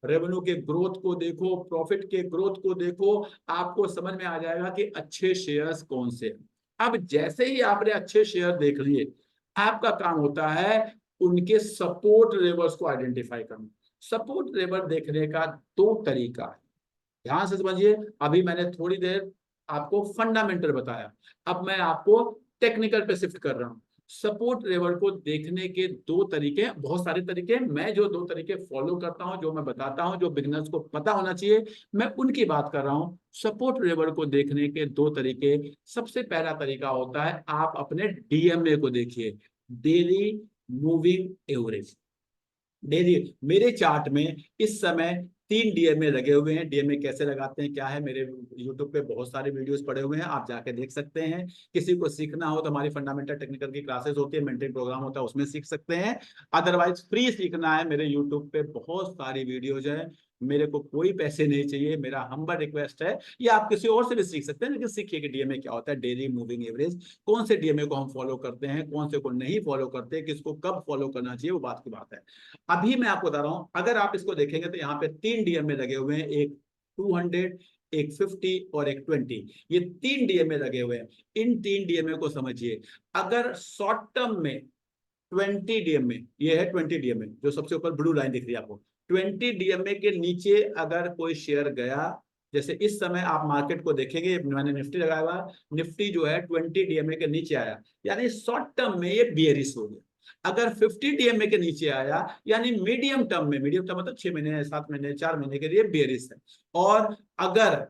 रेवेन्यू के ग्रोथ को देखो, प्रॉफिट के ग्रोथ को देखो, आपको समझ में आ जाएगा कि अच्छे शेयर्स कौन से हैं। अब जैसे ही आपने अच्छे शेयर देख लिए, आपका काम होता है उनके सपोर्ट लेवल्स को आइडेंटिफाई करना। सपोर्ट लेवल देखने का दो तरीका है, ध्यान से समझिए। अभी मैंने थोड़ी देर आपको फंडामेंटल बताया, अब मैं आपको टेक्निकल पे शिफ्ट कर रहा हूं। सपोर्ट लेवल को देखने के दो तरीके, बहुत सारे तरीके, मैं जो दो तरीके फॉलो करता हूं, जो मैं बताता हूं, जो बिगिनर्स को पता होना चाहिए, मैं उनकी बात कर रहा हूं। सपोर्ट लेवल को देखने के दो तरीके। सबसे पहला तरीका होता है, आप अपने डीएमए को देखिए, डेली मूविंग एवरेज। डेली मेरे चार्ट में इस समय 3 डीएमए लगे हुए हैं। डीएमए कैसे लगाते हैं, क्या है, मेरे यूट्यूब पे बहुत सारे वीडियोस पड़े हुए हैं, आप जाके देख सकते हैं। किसी को सीखना हो तो हमारी फंडामेंटल टेक्निकल की क्लासेस होती है, मेंटरिंग प्रोग्राम होता है, उसमें सीख सकते हैं। अदरवाइज फ्री सीखना है, मेरे यूट्यूब पे बहुत सारी वीडियोज है, मेरे को कोई पैसे नहीं चाहिए, मेरा हम्बल रिक्वेस्ट है। या आप किसी और से भी सीख सकते हैं, लेकिन सीखिए कि डीएमए क्या होता है, डेली मूविंग एवरेज। कौन से डीएमए को हम फॉलो करते हैं, कौन से को नहीं फॉलो करते, किसको कब फॉलो करना चाहिए, वो बात की बात है। अभी मैं आपको बता रहा हूं, अगर आप इसको देखेंगे तो यहाँ पे 3 डीएमए लगे हुए हैं, एक 200, एक 50 और एक 20। ये 3 डीएमए लगे हुए हैं। इन 3 डीएमए को समझिए। अगर शॉर्ट टर्म में 20 डीएमए, ये है 20 डीएमए, जो सबसे ऊपर ब्लू लाइन दिख रही है आपको, 20 डीएमए के नीचे अगर कोई शेयर गया, जैसे इस समय आप मार्केट को देखेंगे, मैंने निफ्टी लगाया हुआ, निफ्टी जो है 20 डीएमए के नीचे आया, यानी शॉर्ट टर्म में ये बियरिश हो गया। अगर 50 डीएमए के नीचे आया, यानी मीडियम टर्म में, मीडियम टर्म मतलब 6 महीने, 7 महीने, 4 महीने के लिए बियरिश है। और अगर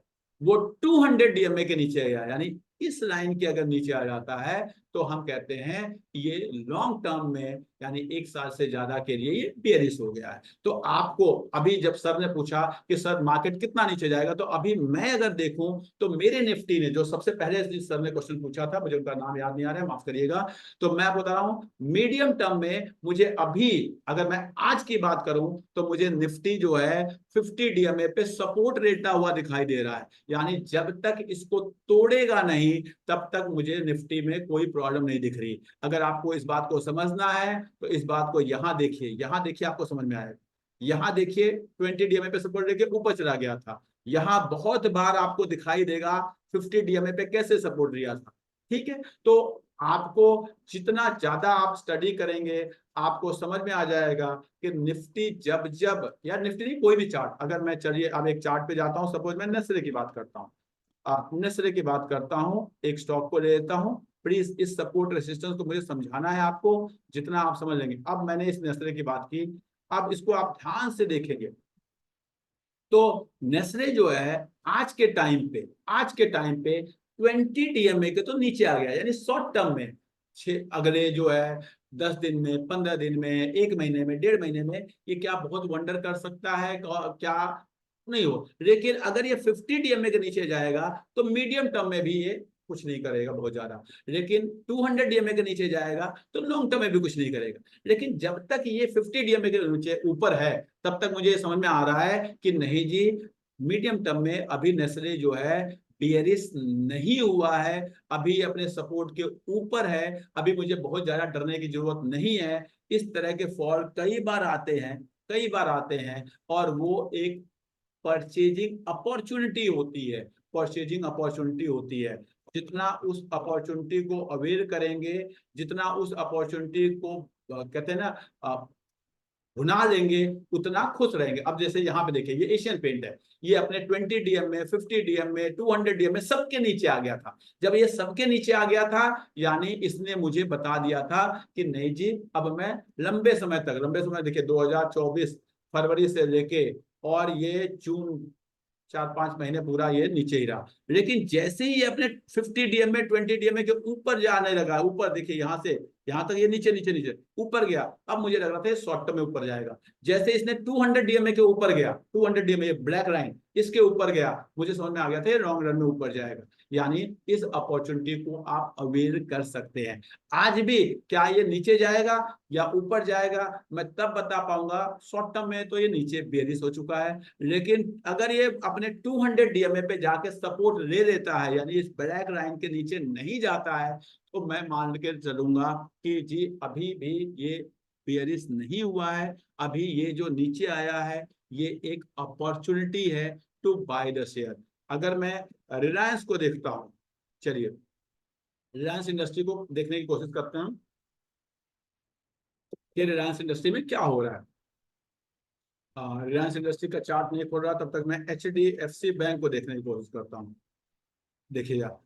वो 200 डीएमए के नीचे आया, यानी इस लाइन के अगर नीचे आ जाता है, तो हम कहते हैं ये लॉन्ग टर्म में, यानी 1 साल से ज्यादा के लिए ये बेयरिश हो गया है। तो आपको अभी जब सर ने पूछा कि सर मार्केट कितना नीचे जाएगा, तो अभी मैं अगर देखूं तो मेरे निफ्टी ने, जो सबसे पहले सर ने क्वेश्चन पूछा था, मुझे उनका नाम याद नहीं आ रहा है, माफ करिएगा, तो मैं आपको बता रहा हूं मीडियम टर्म में मुझे अभी, अगर मैं आज की बात करूं, तो मुझे निफ्टी जो है 50 डीएमए पे सपोर्ट लेता हुआ दिखाई दे रहा है। यानी जब तक इसको तोड़ेगा नहीं, तब तक मुझे निफ्टी में कोई प्रॉब्लम नहीं दिख रही। अगर आपको इस बात को समझना है तो इस बात को यहां देखिए, यहां देखिए, आपको समझ में आएगा। यहां देखिए 20 डीएमए पे सपोर्ट लेके ऊपर चला गया था। यहां बहुत बार आपको दिखाई देगा 50 डीएमए पे कैसे सपोर्ट लिया था। ठीक है, तो आपको जितना ज्यादा आप स्टडी करेंगे, आपको समझ में आ जाएगा कि निफ्टी जब जब, या निफ्टी नहीं, कोई भी चार्ट, अगर मैं, चलिए अब एक चार्ट पे जाता हूं, सपोज मैं नेस्ले की बात करता हूं, नेस्ले की बात करता हूं, एक स्टॉक को ले लेता हूं। प्लीज इस सपोर्ट रेसिस्टेंस को मुझे समझाना है आपको, जितना आप समझ लेंगे। अब मैंने इस नेस्ले की बात की, अब इसको आप ध्यान से देखेंगे तो नेस्ले जो है आज के टाइम पे 20 डीएमए के तो नीचे आ गया, यानी शॉर्ट टर्म में, अगले जो है 10 दिन में, 15 दिन में, 1 महीने में, 1.5 महीने में, ये क्या बहुत वंडर कर सकता है क्या? नहीं हो। लेकिन अगर ये 50 DMA के नीचे जाएगा तो मीडियम टर्म में भी ये कुछ नहीं करेगा बहुत ज्यादा, लेकिन 200 DMA के नीचे जाएगा तो लॉन्ग टर्म में भी कुछ नहीं करेगा। लेकिन जब तक ये 50 DMA के नीचे ऊपर है तब तक मुझे समझ में आ रहा है कि नहीं जी, मीडियम टर्म में अभी नेस्ले जो है बियरिश नहीं हुआ है, अभी अपने सपोर्ट के ऊपर है, अभी मुझे बहुत ज्यादा डरने की जरूरत नहीं है। इस तरह के फॉल कई बार आते हैं, कई बार आते हैं, और वो एक परचेजिंग अपॉर्चुनिटी होती है, परचेजिंग अपॉर्चुनिटी होती है। जितना उस अपॉर्चुनिटी को अवेयर करेंगे, जितना उस अपॉर्चुनिटी को कहते हैं ना भुना लेंगे, उतना खुश रहेंगे। अब जैसे यहाँ पे देखिए, ये एशियन पेंट है, ये अपने 20 DM में, 50 DM में, 200 DM में सबके नीचे आ गया था। जब ये सबके नीचे आ गया था, यानी इसने मुझे बता दिया था कि नहीं जी, अब मैं लंबे समय तक, लंबे समय देखिए 2024 फरवरी से लेके और ये जून 4-5 महीने पूरा ये नीचे ही रहा। लेकिन जैसे ही ये अपने 50 DMA 20 DMA के ऊपर जाने लगा, ऊपर देखिए यहाँ से यहाँ तक ये नीचे नीचे नीचे ऊपर गया, अब मुझे लग रहा था शॉर्ट टर्म में ऊपर जाएगा। जैसे इसने 200 DMA के ऊपर गया, 200 DMA ब्लैक लाइन इसके ऊपर गया, मुझे समझ में आ गया था ये लॉन्ग रन में ऊपर जाएगा। यानी इस अपॉर्चुनिटी को आप अवेयर कर सकते हैं। आज भी क्या ये नीचे जाएगा या ऊपर जाएगा मैं तब बता पाऊंगा, शॉर्ट टर्म में तो ये नीचे बेरिश हो चुका है। लेकिन अगर ये अपने 200 DMA पे जाके सपोर्ट ले लेता है, यानी इस ब्लैक लाइन के नीचे नहीं जाता है, तो मैं मान के चलूंगा कि जी अभी भी ये बेरिश नहीं हुआ है, अभी ये जो नीचे आया है ये एक अपॉर्चुनिटी है टू बाय द शेयर। अगर मैं रिलायंस को देखता हूं, चलिए रिलायंस इंडस्ट्री को देखने की कोशिश करते हैं कि रिलायंस इंडस्ट्री में क्या हो रहा है। रिलायंस इंडस्ट्री का चार्ट नहीं खोल रहा तब तक मैं HDFC बैंक को देखने की कोशिश करता हूँ। देखिएगा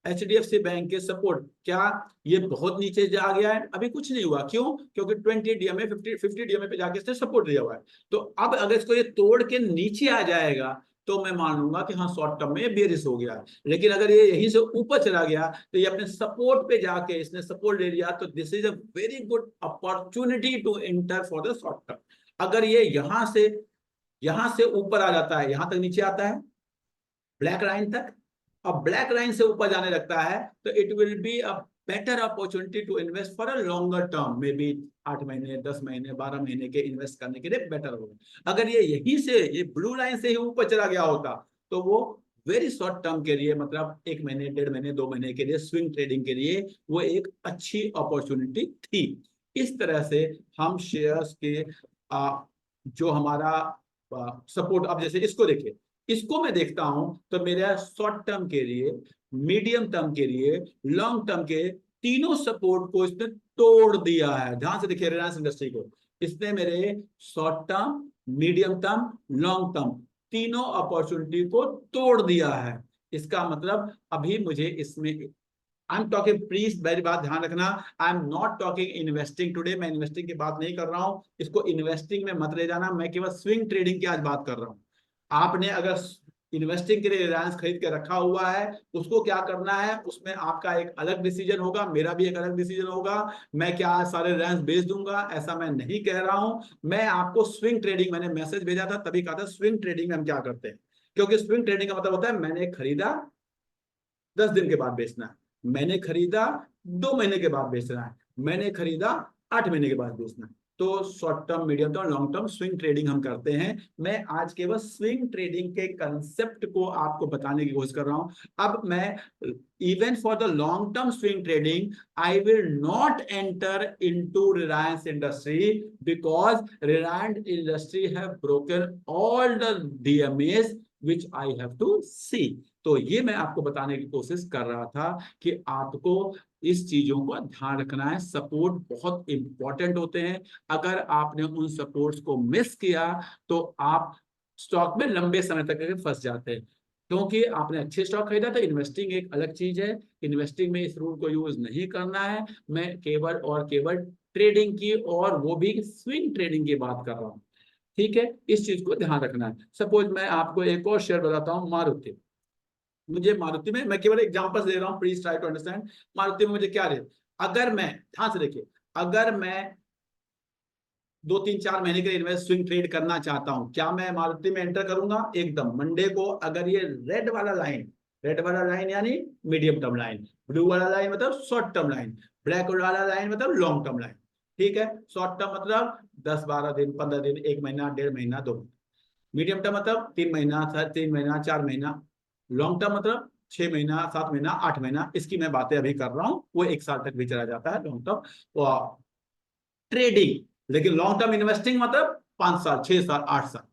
HDFC बैंक के सपोर्ट, क्या ये बहुत नीचे जा गया है? अभी कुछ नहीं हुआ, क्यों? क्योंकि 20 DMA 50 DMA पे जाके इसने सपोर्ट दिया हुआ है। तो अब अगर इसको ये तोड़ के नीचे आ जाएगा तो मैं मान लूंगा कि हाँ शॉर्ट टर्म में बेरिश हो गया है। लेकिन अगर ये यहीं से ऊपर चला गया तो ये अपने सपोर्ट पे जाके इसने सपोर्ट ले लिया, तो this is a very good opportunity to enter for the short term. अगर ये यहां से ऊपर आ जाता है, यहां तक नीचे आता है ब्लैक लाइन तक, अब ब्लैक लाइन से ऊपर जाने लगता है, तो it will be a better opportunity to invest for a longer term, maybe 8 महीने, 10 महीने, 12 महीने के इन्वेस्ट करने के लिए बेटर होगा। अगर ये यहीं से, ये ब्लू लाइन से ही ऊपर चला गया होता तो वो वेरी शॉर्ट टर्म के लिए, मतलब 1 महीने, 1.5 महीने, 2 महीने के लिए स्विंग ट्रेडिंग के लिए वो एक अच्छी अपॉर्चुनिटी थी। इस तरह से हम शेयर्स के जो हमारा सपोर्ट, अब जैसे इसको देखिए, इसको मैं देखता हूं तो मेरा शॉर्ट टर्म के लिए, मीडियम टर्म के लिए, लॉन्ग टर्म के तीनों सपोर्ट को इसने तोड़ दिया है। ध्यान से देखिए रिलायंस इंडस्ट्री को, इसने मेरे short term, medium term, long term तीनों अपॉर्चुनिटी को तोड़ दिया है। इसका मतलब अभी मुझे इसमें, आई एम टॉकिंग, प्लीज मेरी बात ध्यान रखना, I am not talking investing today, मैं इन्वेस्टिंग की बात नहीं कर रहा हूं, इसको इन्वेस्टिंग में मत ले जाना, मैं केवल स्विंग ट्रेडिंग की आज बात कर रहा हूं। आपने अगर इन्वेस्टिंग के लिए रिलायंस खरीद के रखा हुआ है, उसको क्या करना है, उसमें आपका एक अलग डिसीजन होगा, मेरा भी एक अलग डिसीजन होगा। मैं क्या सारे रिलायंस बेच दूंगा, ऐसा मैं नहीं कह रहा हूं। मैं आपको स्विंग ट्रेडिंग, मैंने मैसेज भेजा था तभी कहा था स्विंग ट्रेडिंग में हम क्या करते हैं, क्योंकि स्विंग ट्रेडिंग का मतलब होता है मैंने खरीदा 10 दिन के बाद बेचना है, मैंने खरीदा 2 महीने के बाद बेचना है, मैंने खरीदा 8 महीने के बाद बेचना है। तो short term, medium term, long term swing trading हम करते हैं। मैं आज केवल स्विंग ट्रेडिंग के कंसेप्ट को आपको बताने की कोशिश कर रहा हूं। अब मैं, even for the long term swing trading, I will not enter into Reliance Industry because Reliance Industry have broken all the DMS which I have to see. तो ये मैं आपको बताने की कोशिश कर रहा था कि आपको इस चीजों का ध्यान रखना है। सपोर्ट बहुत इंपॉर्टेंट होते हैं, अगर आपने उन सपोर्ट्स को मिस किया तो आप स्टॉक में लंबे समय तक फंस जाते हैं। क्योंकि आपने अच्छे स्टॉक खरीदा, तो इन्वेस्टिंग एक अलग चीज है, इन्वेस्टिंग में इस रूल को यूज नहीं करना है। मैं केवल और केवल ट्रेडिंग की, और वो भी स्विंग ट्रेडिंग की बात कर रहा हूँ। ठीक है, इस चीज को ध्यान रखना है। सपोज मैं आपको एक और शेयर बताता हूँ, मारुति। मुझे मारुति में, मैं केवल एग्जांपल्स दे रहा हूं, please try to understand. Maruti में मुझे क्या रेट, अगर मैं, ध्यान से देखिए, अगर मैं 2 3 4 महीने के लिए इन्वेस्ट स्विंग ट्रेड करना चाहता हूं, क्या मैं मारुति में एंटर करूंगा? एकदम मंडे को अगर ये रेड वाला लाइन यानी मीडियम टर्म लाइन, ब्लू वाला लाइन मतलब शॉर्ट टर्म लाइन, ब्लैक वाला लाइन मतलब लॉन्ग टर्म लाइन। ठीक है, शॉर्ट टर्म मतलब 10 12 दिन, 15 दिन, 1 महीना, 1.5 महीना, 2 महीना। मीडियम टर्म मतलब 3 महीना, 3 महीना, 4 महीना। लॉन्ग टर्म मतलब 6 महीना, 7 महीना, 8 महीना। इसकी मैं बातें अभी कर रहा हूँ, वो 1 साल तक भी चला जाता है लॉन्ग टर्म ट्रेडिंग। लेकिन लॉन्ग टर्म इन्वेस्टिंग मतलब 5 साल, 6 साल, 8 साल।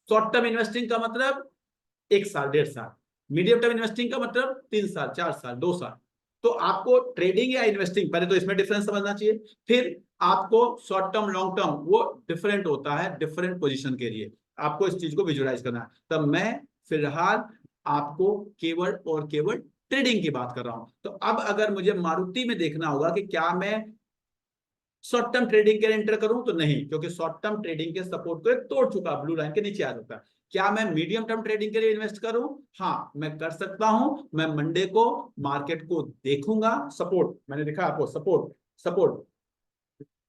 शॉर्ट टर्म इन्वेस्टिंग का मतलब 1 साल, 1.5 साल। मीडियम टर्म इन्वेस्टिंग का मतलब 3 साल, 4 साल, 2 साल। तो आपको ट्रेडिंग या इन्वेस्टिंग, पहले तो इसमें डिफरेंस समझना चाहिए। फिर आपको शॉर्ट टर्म, लॉन्ग टर्म वो डिफरेंट होता है डिफरेंट पोजीशन के लिए, आपको इस चीज को विजुअलाइज करना है। तब मैं फिलहाल आपको केवल और केवल ट्रेडिंग की बात कर रहा हूं। तो अब अगर मुझे मारुति में देखना होगा कि क्या मैं शॉर्ट टर्म ट्रेडिंग के लिए एंटर करूं, तो नहीं, क्योंकि शॉर्ट टर्म ट्रेडिंग के सपोर्ट को तोड़ चुका, ब्लू लाइन के नीचे आ चुका है। क्या मैं मीडियम टर्म ट्रेडिंग के लिए इन्वेस्ट करूं? हाँ, मैं कर सकता हूं। मैं मंडे को मार्केट को देखूंगा, सपोर्ट मैंने दिखा आपको, सपोर्ट सपोर्ट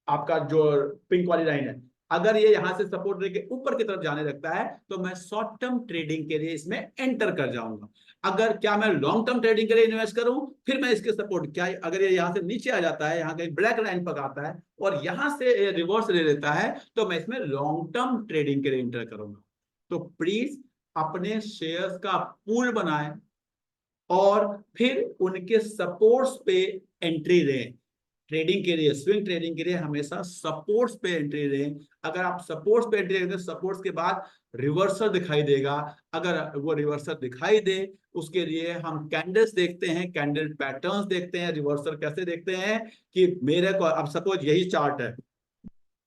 आपका जो पिंक वाली लाइन है, अगर ये यहां से सपोर्ट लेके ऊपर की तरफ जाने लगता है तो मैं शॉर्ट टर्म ट्रेडिंग के लिए इसमें एंटर कर जाऊंगा। अगर क्या मैं लॉन्ग टर्म ट्रेडिंग के लिए इन्वेस्ट करूं, फिर मैं इसके सपोर्ट, क्या अगर ये यहां से नीचे आ जाता है, यहाँ कहीं ब्लैक लाइन पकड़ता है और यहां से रिवर्स ले लेता है, तो मैं इसमें लॉन्ग टर्म ट्रेडिंग के लिए एंटर करूंगा। तो प्लीज अपने शेयर्स का पूल बनाएं और फिर उनके सपोर्ट्स पे एंट्री दें। ट्रेडिंग के लिए, स्विंग ट्रेडिंग के लिए हमेशा सपोर्ट्स पे एंट्री दें। अगर आप सपोर्ट्स पे एंट्री देंगे, सपोर्ट्स के बाद रिवर्सल दिखाई देगा। अगर वो रिवर्सल दिखाई दे, उसके लिए हम कैंडल्स देखते हैं, कैंडल पैटर्न्स देखते हैं। रिवर्सल कैसे देखते हैं कि मेरे को, अब सपोज यही चार्ट है,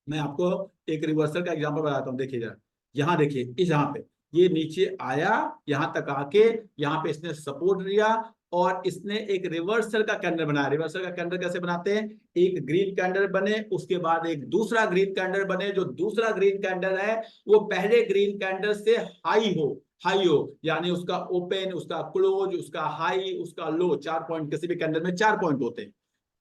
मैं आपको एक रिवर्सल का एग्जांपल बताता हूँ। देखिए जरा, यहाँ देखिए, इस यहाँ पे ये नीचे आया, यहाँ तक आके यहाँ पे इसने सपोर्ट लिया और इसने एक रिवर्सल का कैंडल बनाया। रिवर्सल का कैंडल कैसे बनाते हैं? एक ग्रीन कैंडल बने, उसके बाद एक दूसरा ग्रीन कैंडल बने। जो दूसरा ग्रीन कैंडल है वो पहले ग्रीन कैंडल से हाई हो, यानी उसका ओपन, उसका क्लोज, उसका हाई, उसका लो, 4 पॉइंट, किसी भी कैंडल में 4 पॉइंट होते हैं,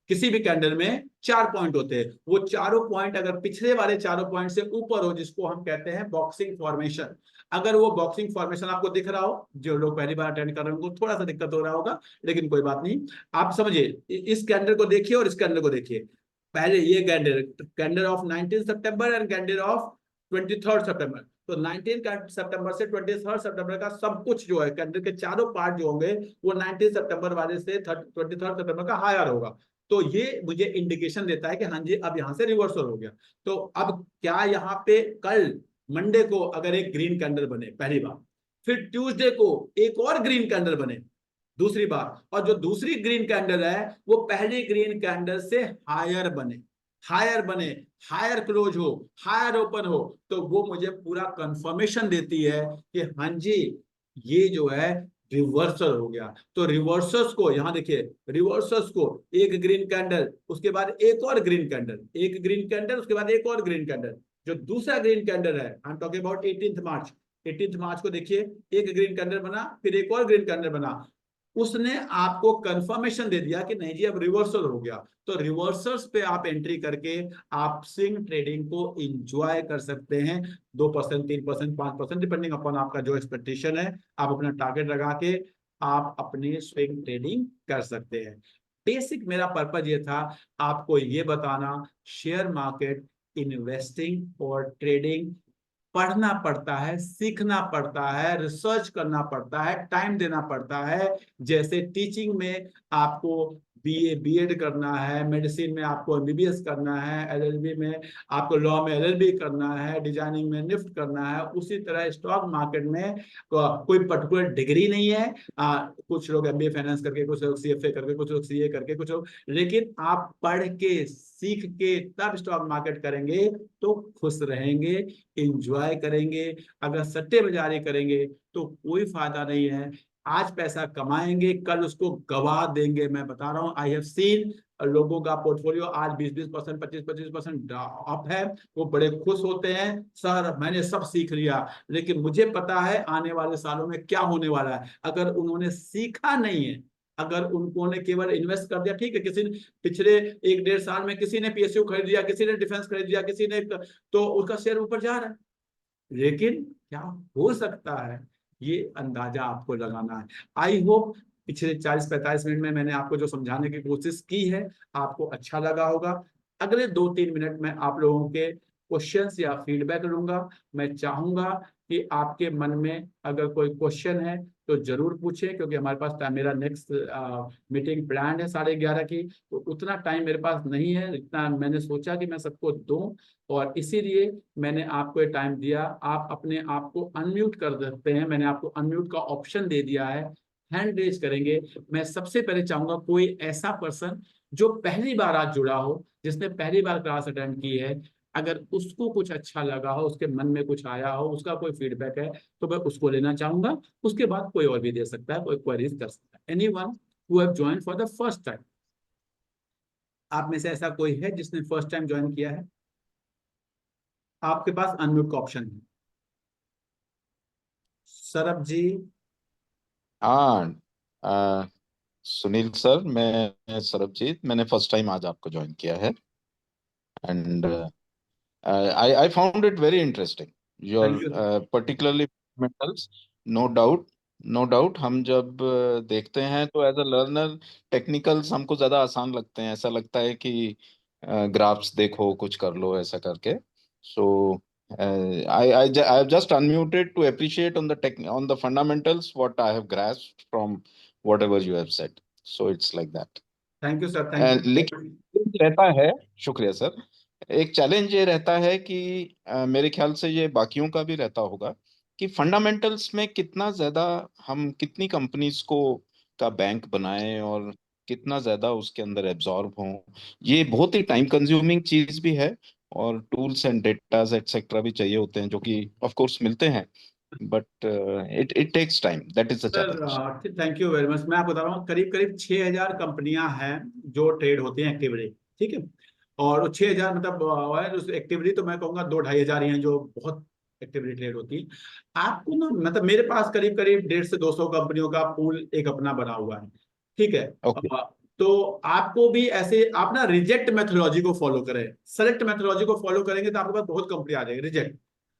किसी भी कैंडल में 4 पॉइंट होते हैं। वो चारों पॉइंट अगर पिछले वाले चारों पॉइंट से ऊपर हो, जिसको हम कहते हैं बॉक्सिंग फॉर्मेशन। अगर वो बॉक्सिंग फॉर्मेशन आपको दिख रहा हो, जो लोग पहली बार अटेंड कर रहे हैं उनको थोड़ा सा दिक्कत हो रहा होगा, लेकिन कोई बात नहीं, आप समझिए। इस कैंडल को देखिए और इस कैंडल को देखिए। पहले ये candle, candle of 19 September and candle of 23 सितंबर। तो 19 सितंबर से 23 सितंबर का सब कुछ जो है, कैंडल के चारों पार्ट जो होंगे, वो 19 सितंबर वाले से 23 सितंबर का हायर होगा। तो ये मुझे इंडिकेशन देता है कि हाँ जी, अब यहां से रिवर्सल हो गया। तो अब क्या यहाँ पे कल मंडे को अगर एक ग्रीन कैंडल बने, पहली बार, फिर ट्यूसडे को एक और ग्रीन कैंडल बने, दूसरी बार, और जो दूसरी ग्रीन कैंडल है वो पहली ग्रीन कैंडल से हायर बने, हायर क्लोज हो, हायर ओपन हो, तो वो मुझे पूरा कंफर्मेशन देती है कि हाँ जी, ये जो है रिवर्सल हो गया। तो रिवर्सल्स को यहां देखिए, रिवर्सल्स को एक ग्रीन कैंडल, उसके बाद एक और ग्रीन कैंडल, एक ग्रीन कैंडल, उसके बाद एक और ग्रीन कैंडल। जो दूसरा ग्रीन कैंडल है, आई एम टॉकिंग अबाउट 18 मार्च, 18 मार्च को देखिए, एक ग्रीन कैंडल बना, फिर एक और ग्रीन कैंडल बना। उसने आपको कंफर्मेशन दे दिया कि नहीं जी, अब रिवर्सल हो गया। तो रिवर्सल्स पे आप एंट्री करके आप स्विंग ट्रेडिंग को इंजॉय कर सकते हैं। 2%, 3%, 5%, डिपेंडिंग अपॉन आपका जो एक्सपेक्टेशन है, आप अपना टारगेट लगा के आप अपनी स्विंग ट्रेडिंग कर सकते हैं। बेसिक मेरा पर्पज ये था आपको ये बताना, शेयर मार्केट, इन्वेस्टिंग और ट्रेडिंग पढ़ना पड़ता है, सीखना पड़ता है, रिसर्च करना पड़ता है, टाइम देना पड़ता है। जैसे टीचिंग में आपको बीए बीएड करना है, मेडिसिन में आपको एमबीबीएस करना है, एलएलबी में आपको, लॉ में एलएलबी करना है, डिजाइनिंग में निफ्ट करना है, उसी तरह स्टॉक मार्केट में कोई पर्टिकुलर डिग्री नहीं है। कुछ लोग एमबीए फाइनेंस करके, कुछ लोग सीएफए करके, कुछ लोग सीए करके, कुछ लोग, लेकिन आप पढ़ के सीख के तब स्टॉक मार्केट करेंगे तो खुश रहेंगे, इंजॉय करेंगे। अगर सट्टे बाजारी करेंगे तो कोई फायदा नहीं है। आज पैसा कमाएंगे, कल उसको गवा देंगे। मैं बता रहा हूं, आई हैव सीन लोगों का पोर्टफोलियो आज 20-20%, 25-25% अप है, वो बड़े खुश होते हैं, सर मैंने सब सीख लिया। लेकिन मुझे पता है आने वाले सालों में क्या होने वाला है। अगर उन्होंने सीखा नहीं है, अगर उन्होंने केवल इन्वेस्ट कर दिया, ठीक है, किसी ने पिछले 1-1.5 साल में किसी ने पीएसयू खरीद लिया, किसी ने डिफेंस खरीद लिया, किसी ने, तो उसका शेयर ऊपर जा रहा है। लेकिन क्या हो सकता है, ये अंदाजा आपको लगाना है। आई होप पिछले 40-45 मिनट में मैंने आपको जो समझाने की कोशिश की है आपको अच्छा लगा होगा। अगले 2-3 मिनट में आप लोगों के क्वेश्चंस या फीडबैक लूंगा। मैं चाहूंगा कि आपके मन में अगर कोई क्वेश्चन है तो जरूर पूछें, क्योंकि हमारे पास टाइम, मेरा नेक्स्ट मीटिंग प्लान है 11:30 की, तो उतना टाइम मेरे पास नहीं है जितना मैंने सोचा कि मैं सबको दूं, और इसीलिए मैंने आपको ये टाइम दिया। आप अपने आप को अनम्यूट कर सकते हैं, मैंने आपको अनम्यूट का ऑप्शन दे दिया है, हैंड रेज करेंगे। मैं सबसे पहले चाहूंगा कोई ऐसा पर्सन जो पहली बार आज जुड़ा हो, जिसने पहली बार क्लास अटेंड की है, अगर उसको कुछ अच्छा लगा हो, उसके मन में कुछ आया हो, उसका कोई फीडबैक है, तो मैं उसको लेना चाहूंगा। उसके बाद कोई और भी दे सकता है, कोई क्वेरीज कर सकता है। Anyone who have joined for the first time, आप में से ऐसा कोई है जिसने फर्स्ट टाइम ज्वाइन किया है? आपके पास अनम्यूट का ऑप्शन है। सरब जी। हाँ। अ, सुनील सर, मैं सरबजीत, मैंने फर्स्ट टाइम आज आपको ज्वाइन किया है। And I found it very interesting, your thank you. Particularly fundamentals. No doubt, no doubt. हम जब देखते हैं तो एज अ लर्नर टेक्निकल्स हमको ज़्यादा आसान लगते हैं। ऐसा लगता है कि ग्राफ्स देखो, कुछ कर लो, ऐसा करके। सो I have just unmuted to appreciate on the on the fundamentals what I have grasped from whatever you have said. So it's like that. Thank you sir, thank लेकिन यू। रहता है, शुक्रिया सर। एक चैलेंज ये रहता है कि मेरे ख्याल से ये बाकियों का भी रहता होगा कि फंडामेंटल्स में कितना ज्यादा हम कितनी कंपनीज को का बैंक बनाएं और कितना ज्यादा उसके अंदर एब्जॉर्ब हों। ये बहुत ही टाइम कंज्यूमिंग चीज भी है, और टूल्स एंड डेटास एटसेट्रा भी चाहिए होते हैं, जो कि ऑफ कोर्स मिलते हैं, but it it takes time. That is the challenge. Sir thank you very much. मैं आपको बता रहा हूँ करीब करीब 6,000 कंपनियां हैं जो ट्रेड होती हैं एक्टिवली, ठीक है। और वो 6,000 मतलब उस एक्टिवली तो मैं कहूँगा 2-2,500 ही हैं जो बहुत एक्टिवली ट्रेड होती है। आपको ना, मतलब मेरे पास करीब करीब 150 से 200 कंपनियों का पूल एक अपना बना हुआ है, ठीक है। ओके। तो आपको भी ऐसे, आप ना रिजेक्ट मेथोलॉजी को फॉलो करें। सेलेक्ट मेथोलॉजी को फॉलो करेंगे तो आपके पास बहुत कंपनी आ जाएगी। रिजेक्ट,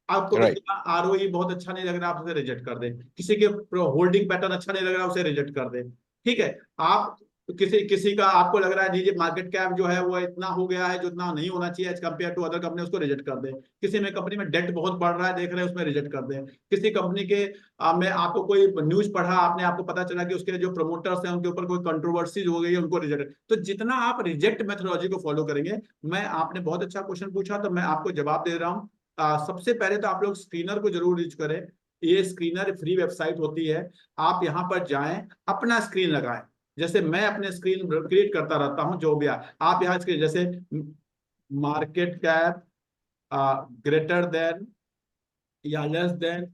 आपको किसी राइट। का आरओई बहुत अच्छा नहीं लग रहा, आप उसे रिजेक्ट कर दें। किसी के होल्डिंग पैटर्न अच्छा नहीं लग रहा, उसे रिजेक्ट कर दें, ठीक है। आप किसी किसी का आपको लग रहा है जी मार्केट कैप जो है वो इतना हो गया है जो इतना नहीं होना चाहिए as compare to other company, उसको रिजेक्ट कर दें। किसी में कंपनी में डेट बहुत बढ़ रहा है देख रहे हैं, उसमें रिजेक्ट कर दें। किसी कंपनी के में आपको कोई न्यूज पढ़ा, आपने आपको पता चला कि उसके जो प्रमोटर्स हैं उनके ऊपर कोई कंट्रोवर्सी हो गई है, उनको रिजेक्ट। तो जितना आप रिजेक्ट मेथोलॉजी को फॉलो करेंगे, मैं, आपने बहुत अच्छा क्वेश्चन पूछा तो मैं आपको जवाब दे रहा हूँ। सबसे पहले तो आप लोग स्क्रीनर को जरूर यूज करें। ये स्क्रीनर फ्री वेबसाइट होती है, आप यहाँ पर जाएं, अपना स्क्रीन लगाएं। जैसे मैं अपने स्क्रीन क्रिएट करता रहता हूँ, जो भी आप यहाँ स्क्रीन, जैसे मार्केट कैप ग्रेटर देन या लेस देन,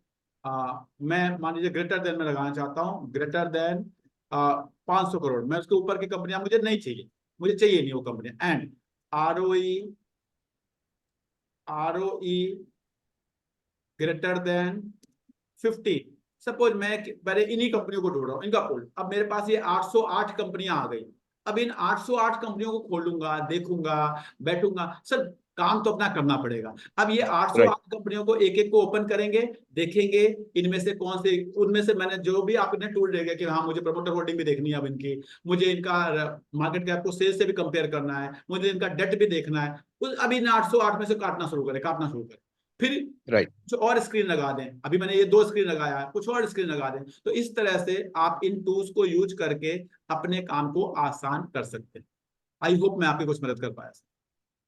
मैं मान लीजिए ग्रेटर देन में लगाना चाहता हूँ, ग्रेटर देन 500 करोड़। मैं उसके ऊपर की कंपनियां मुझे नहीं चाहिए, मुझे चाहिए नहीं वो कंपनियां। And ROE, ROE greater than 50। Suppose मैं पहले इन्हीं कंपनियों को ढूंढ रहा हूँ, इनका पोल। अब मेरे पास ये 808 कंपनियां आ गई। अब इन 808 कंपनियों को खोलूंगा, देखूंगा, बैठूंगा। सर काम तो अपना करना पड़ेगा। अब ये राइट। 808 कंपनियों को एक एक को ओपन करेंगे, देखेंगे इनमें से कौन से, उनमें से मैंने जो भी आपने टूल देगा कि हाँ मुझे प्रमोटर होल्डिंग भी देखनी है अब इनकी, मुझे इनका मार्केट कैप को सेल से भी कंपेयर करना है, मुझे इनका डेट भी देखना है। अभी इन 808 में से काटना शुरू करें, काटना शुरू करें। फिर राइट। कुछ और स्क्रीन लगा दें। अभी मैंने ये 2 स्क्रीन लगाया है, कुछ और स्क्रीन लगा दें। तो इस तरह से आप इन टूल्स को यूज करके अपने काम को आसान कर सकते हैं। आई होप मैं आपकी कुछ मदद कर पाया।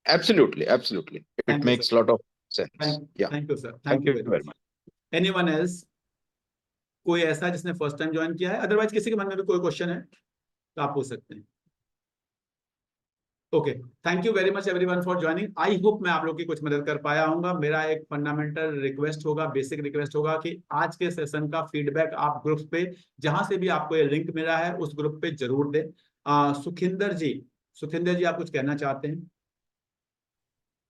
Absolutely, absolutely. It thank you sir. makes a lot of sense. Thank Yeah. Thank you sir, thank Thank you you very very much. much. Anyone else, कोई ऐसा जिसने फर्स्ट टाइम ज्वाइन किया है? अदरवाइज किसी के मन में भी कोई क्वेश्चन है तो आप पूछ सकते हैं। Okay, thank you very much everyone for joining. I hope मैं आप लोग की कुछ मदद कर पाया हूँगा। मेरा एक फंडामेंटल रिक्वेस्ट होगा, बेसिक रिक्वेस्ट होगा कि आज के सेशन का फीडबैक आप ग्रुप पे, जहां से भी आपको ये लिंक मिला है उस ग्रुप पे जरूर दें। सुखिंदर जी, सुखिंदर जी आप कुछ कहना चाहते हैं?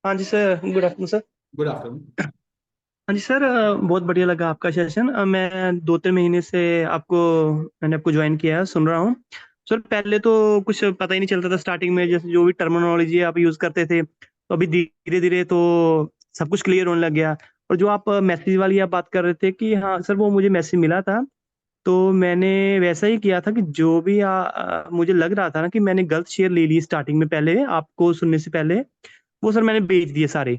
हाँ जी sir, good afternoon sir. Good afternoon. हाँ जी सर, बहुत बढ़िया लगा आपका सेशन। मैं 2-3 महीने से मैंने आपको ज्वाइन किया है, सुन रहा हूँ। सर पहले तो कुछ पता ही नहीं चलता था स्टार्टिंग में, जैसे जो भी टर्मिनोलॉजी आप यूज करते थे, तो अभी धीरे धीरे तो सब कुछ क्लियर होने लग गया। और जो आप मैसेज वाली आप बात कर रहे थे कि हाँ सर, वो मुझे मैसेज मिला था, तो मैंने वैसा ही किया था कि जो भी मुझे लग रहा था ना कि मैंने गलत शेयर ले लिए स्टार्टिंग में, पहले आपको सुनने से पहले, वो सर मैंने बेच दिए सारे।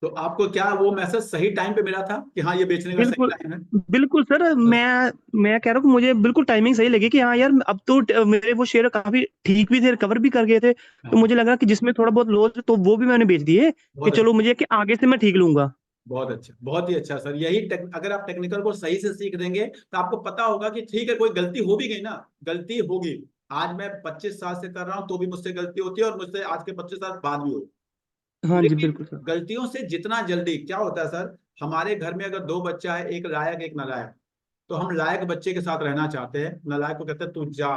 तो आपको क्या वो मैसेज सही टाइम पे मिला था कि हाँ ये बेचने का सही बिल्कुल टाइम है? बिल्कुल सर, मैं कह रहा हूँ कि मुझे बिल्कुल टाइमिंग सही लगी कि हाँ यार, अब तो मेरे वो शेयर काफी ठीक भी थे, रिकवर भी कर गए थे, तो हाँ, मुझे लगा कि जिसमें थोड़ा बहुत लॉस, तो वो भी मैंने बेच दिए कि बहुत अच्छा। चलो मुझे कि आगे से मैं ठीक लूंगा। बहुत अच्छा, बहुत ही अच्छा सर। अगर आप टेक्निकल को सही से सीख देंगे तो आपको पता होगा कि ठीक है, कोई गलती हो भी गई ना, गलती होगी। आज मैं 25 साल से कर रहा हूं तो भी मुझसे गलती होती है, और मुझसे आज के 25 साल बाद भी होगी। हाँ जी लेकिन बिल्कुल सर। गलतियों से जितना जल्दी, क्या होता है सर, हमारे घर में अगर दो बच्चा है, एक लायक एक नालायक, तो हम लायक बच्चे के साथ रहना चाहते हैं, नालायक को कहते हैं तू जा।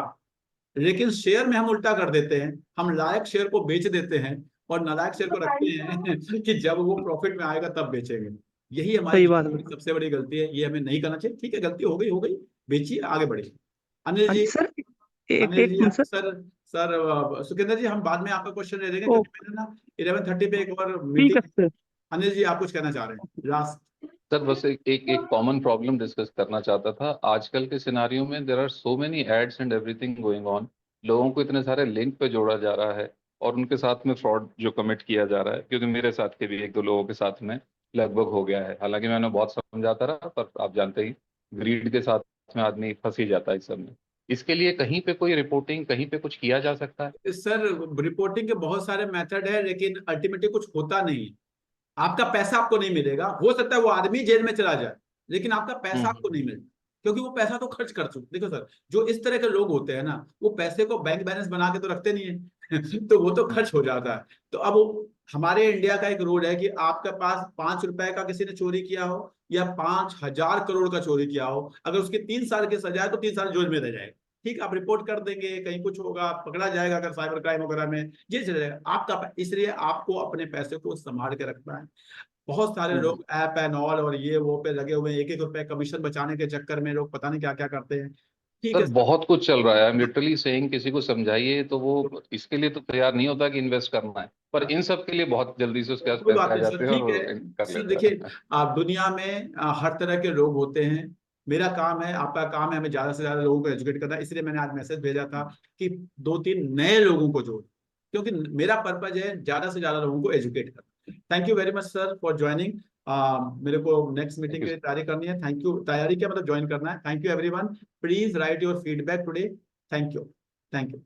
लेकिन शेयर में हम उल्टा कर देते हैं, हम लायक शेयर को बेच देते हैं और नालायक शेयर को रखते हैं कि जब वो प्रॉफिट में आएगा तब बेचेंगे। यही हमारी सही बात जीवन है। की सबसे बड़ी गलती है, ये हमें नहीं करना चाहिए। ठीक है, गलती हो गई, बेचिए, आगे बढ़िए। अनिल हाँ जी, जी सर, एक अनिल एक जी मिनट सर। सर, सुखिंदर जी, हम बाद में आपका क्वेश्चन ले लेंगे ओ, क्योंकि मैंने ना 11:30 पे एक और ठीक है मीटिंग। सर। अनिल जी, आप कुछ कहना चाह रहे हैं लास्ट? सर बस एक कॉमन प्रॉब्लम डिस्कस करना चाहता था। आजकल के सिनारियो में there are so many ads and everything going on. लोगों को इतने सारे लिंक पे जोड़ा जा रहा है और उनके साथ में फ्रॉड जो कमिट किया जा रहा है, क्योंकि मेरे साथ के भी एक दो लोगों के साथ में लगभग हो गया है। हालांकि मैंने बहुत समझाता रहा, पर आप जानते ही ग्रीड के साथ में आदमी फंस ही जाता है इस सब में। इसके लिए कहीं पे कोई रिपोर्टिंग, कहीं पे कुछ किया जा सकता है? सर, रिपोर्टिंग के बहुत सारे मेथड है, लेकिन अल्टीमेटली कुछ होता नहीं है। आपका पैसा आपको नहीं मिलेगा, हो सकता है वो आदमी जेल में चला जाए, लेकिन आपका पैसा आपको नहीं मिलेगा, क्योंकि वो पैसा तो खर्च कर चुके। देखो सर, जो इस तरह के लोग होते हैं ना, वो पैसे को बैंक बैलेंस बना के तो रखते नहीं है तो वो तो खर्च हो जाता है। तो अब हमारे इंडिया का एक रूल है कि आपके पास 5 रुपए का किसी ने चोरी किया हो या 5,000 करोड़ का चोरी किया हो, अगर उसकी 3 साल की सजा है तो 3 साल जेल में रह जाएगा। ठीक, आप रिपोर्ट कर देंगे, कहीं कुछ होगा, पकड़ा जाएगा, अगर साइबर क्राइम वगैरह में जेल चले जाएगा आपका। इसलिए आपको अपने पैसे को संभाल के रखना है। बहुत सारे हम्म। लोग ऐप एंड ऑल और ये वो पे लगे हुए हैं, 1-1 रुपए कमीशन बचाने के चक्कर में लोग पता नहीं क्या क्या करते हैं। ठीक सर है सर। बहुत कुछ चल रहा है। आई एम लिटरली सेइंग, किसी को समझाइए तो वो इसके लिए तो तैयार नहीं होता कि इन्वेस्ट करना है, पर इन सब के लिए बहुत जल्दी से उसके पास कोई बात पैसे आ नहीं सर, जाते हैं ठीक है। और कर सर लेता देखिए, है। आप दुनिया में हर तरह के लोग होते हैं। मेरा काम है, आपका काम है, हमें ज्यादा से ज्यादा लोगों को एजुकेट करना। इसलिए मैंने आज मैसेज भेजा था कि 2-3 नए लोगों को जोड़, क्योंकि मेरा पर्पज है ज्यादा से ज्यादा लोगों को एजुकेट करना। Thank you very much sir for joining. मेरे को नेक्स्ट मीटिंग थैंक के यू। लिए तैयारी करनी है। Thank you. तैयारी क्या मतलब, ज्वाइन करना है। Thank you everyone. Please right your feedback today. Thank you. Thank you.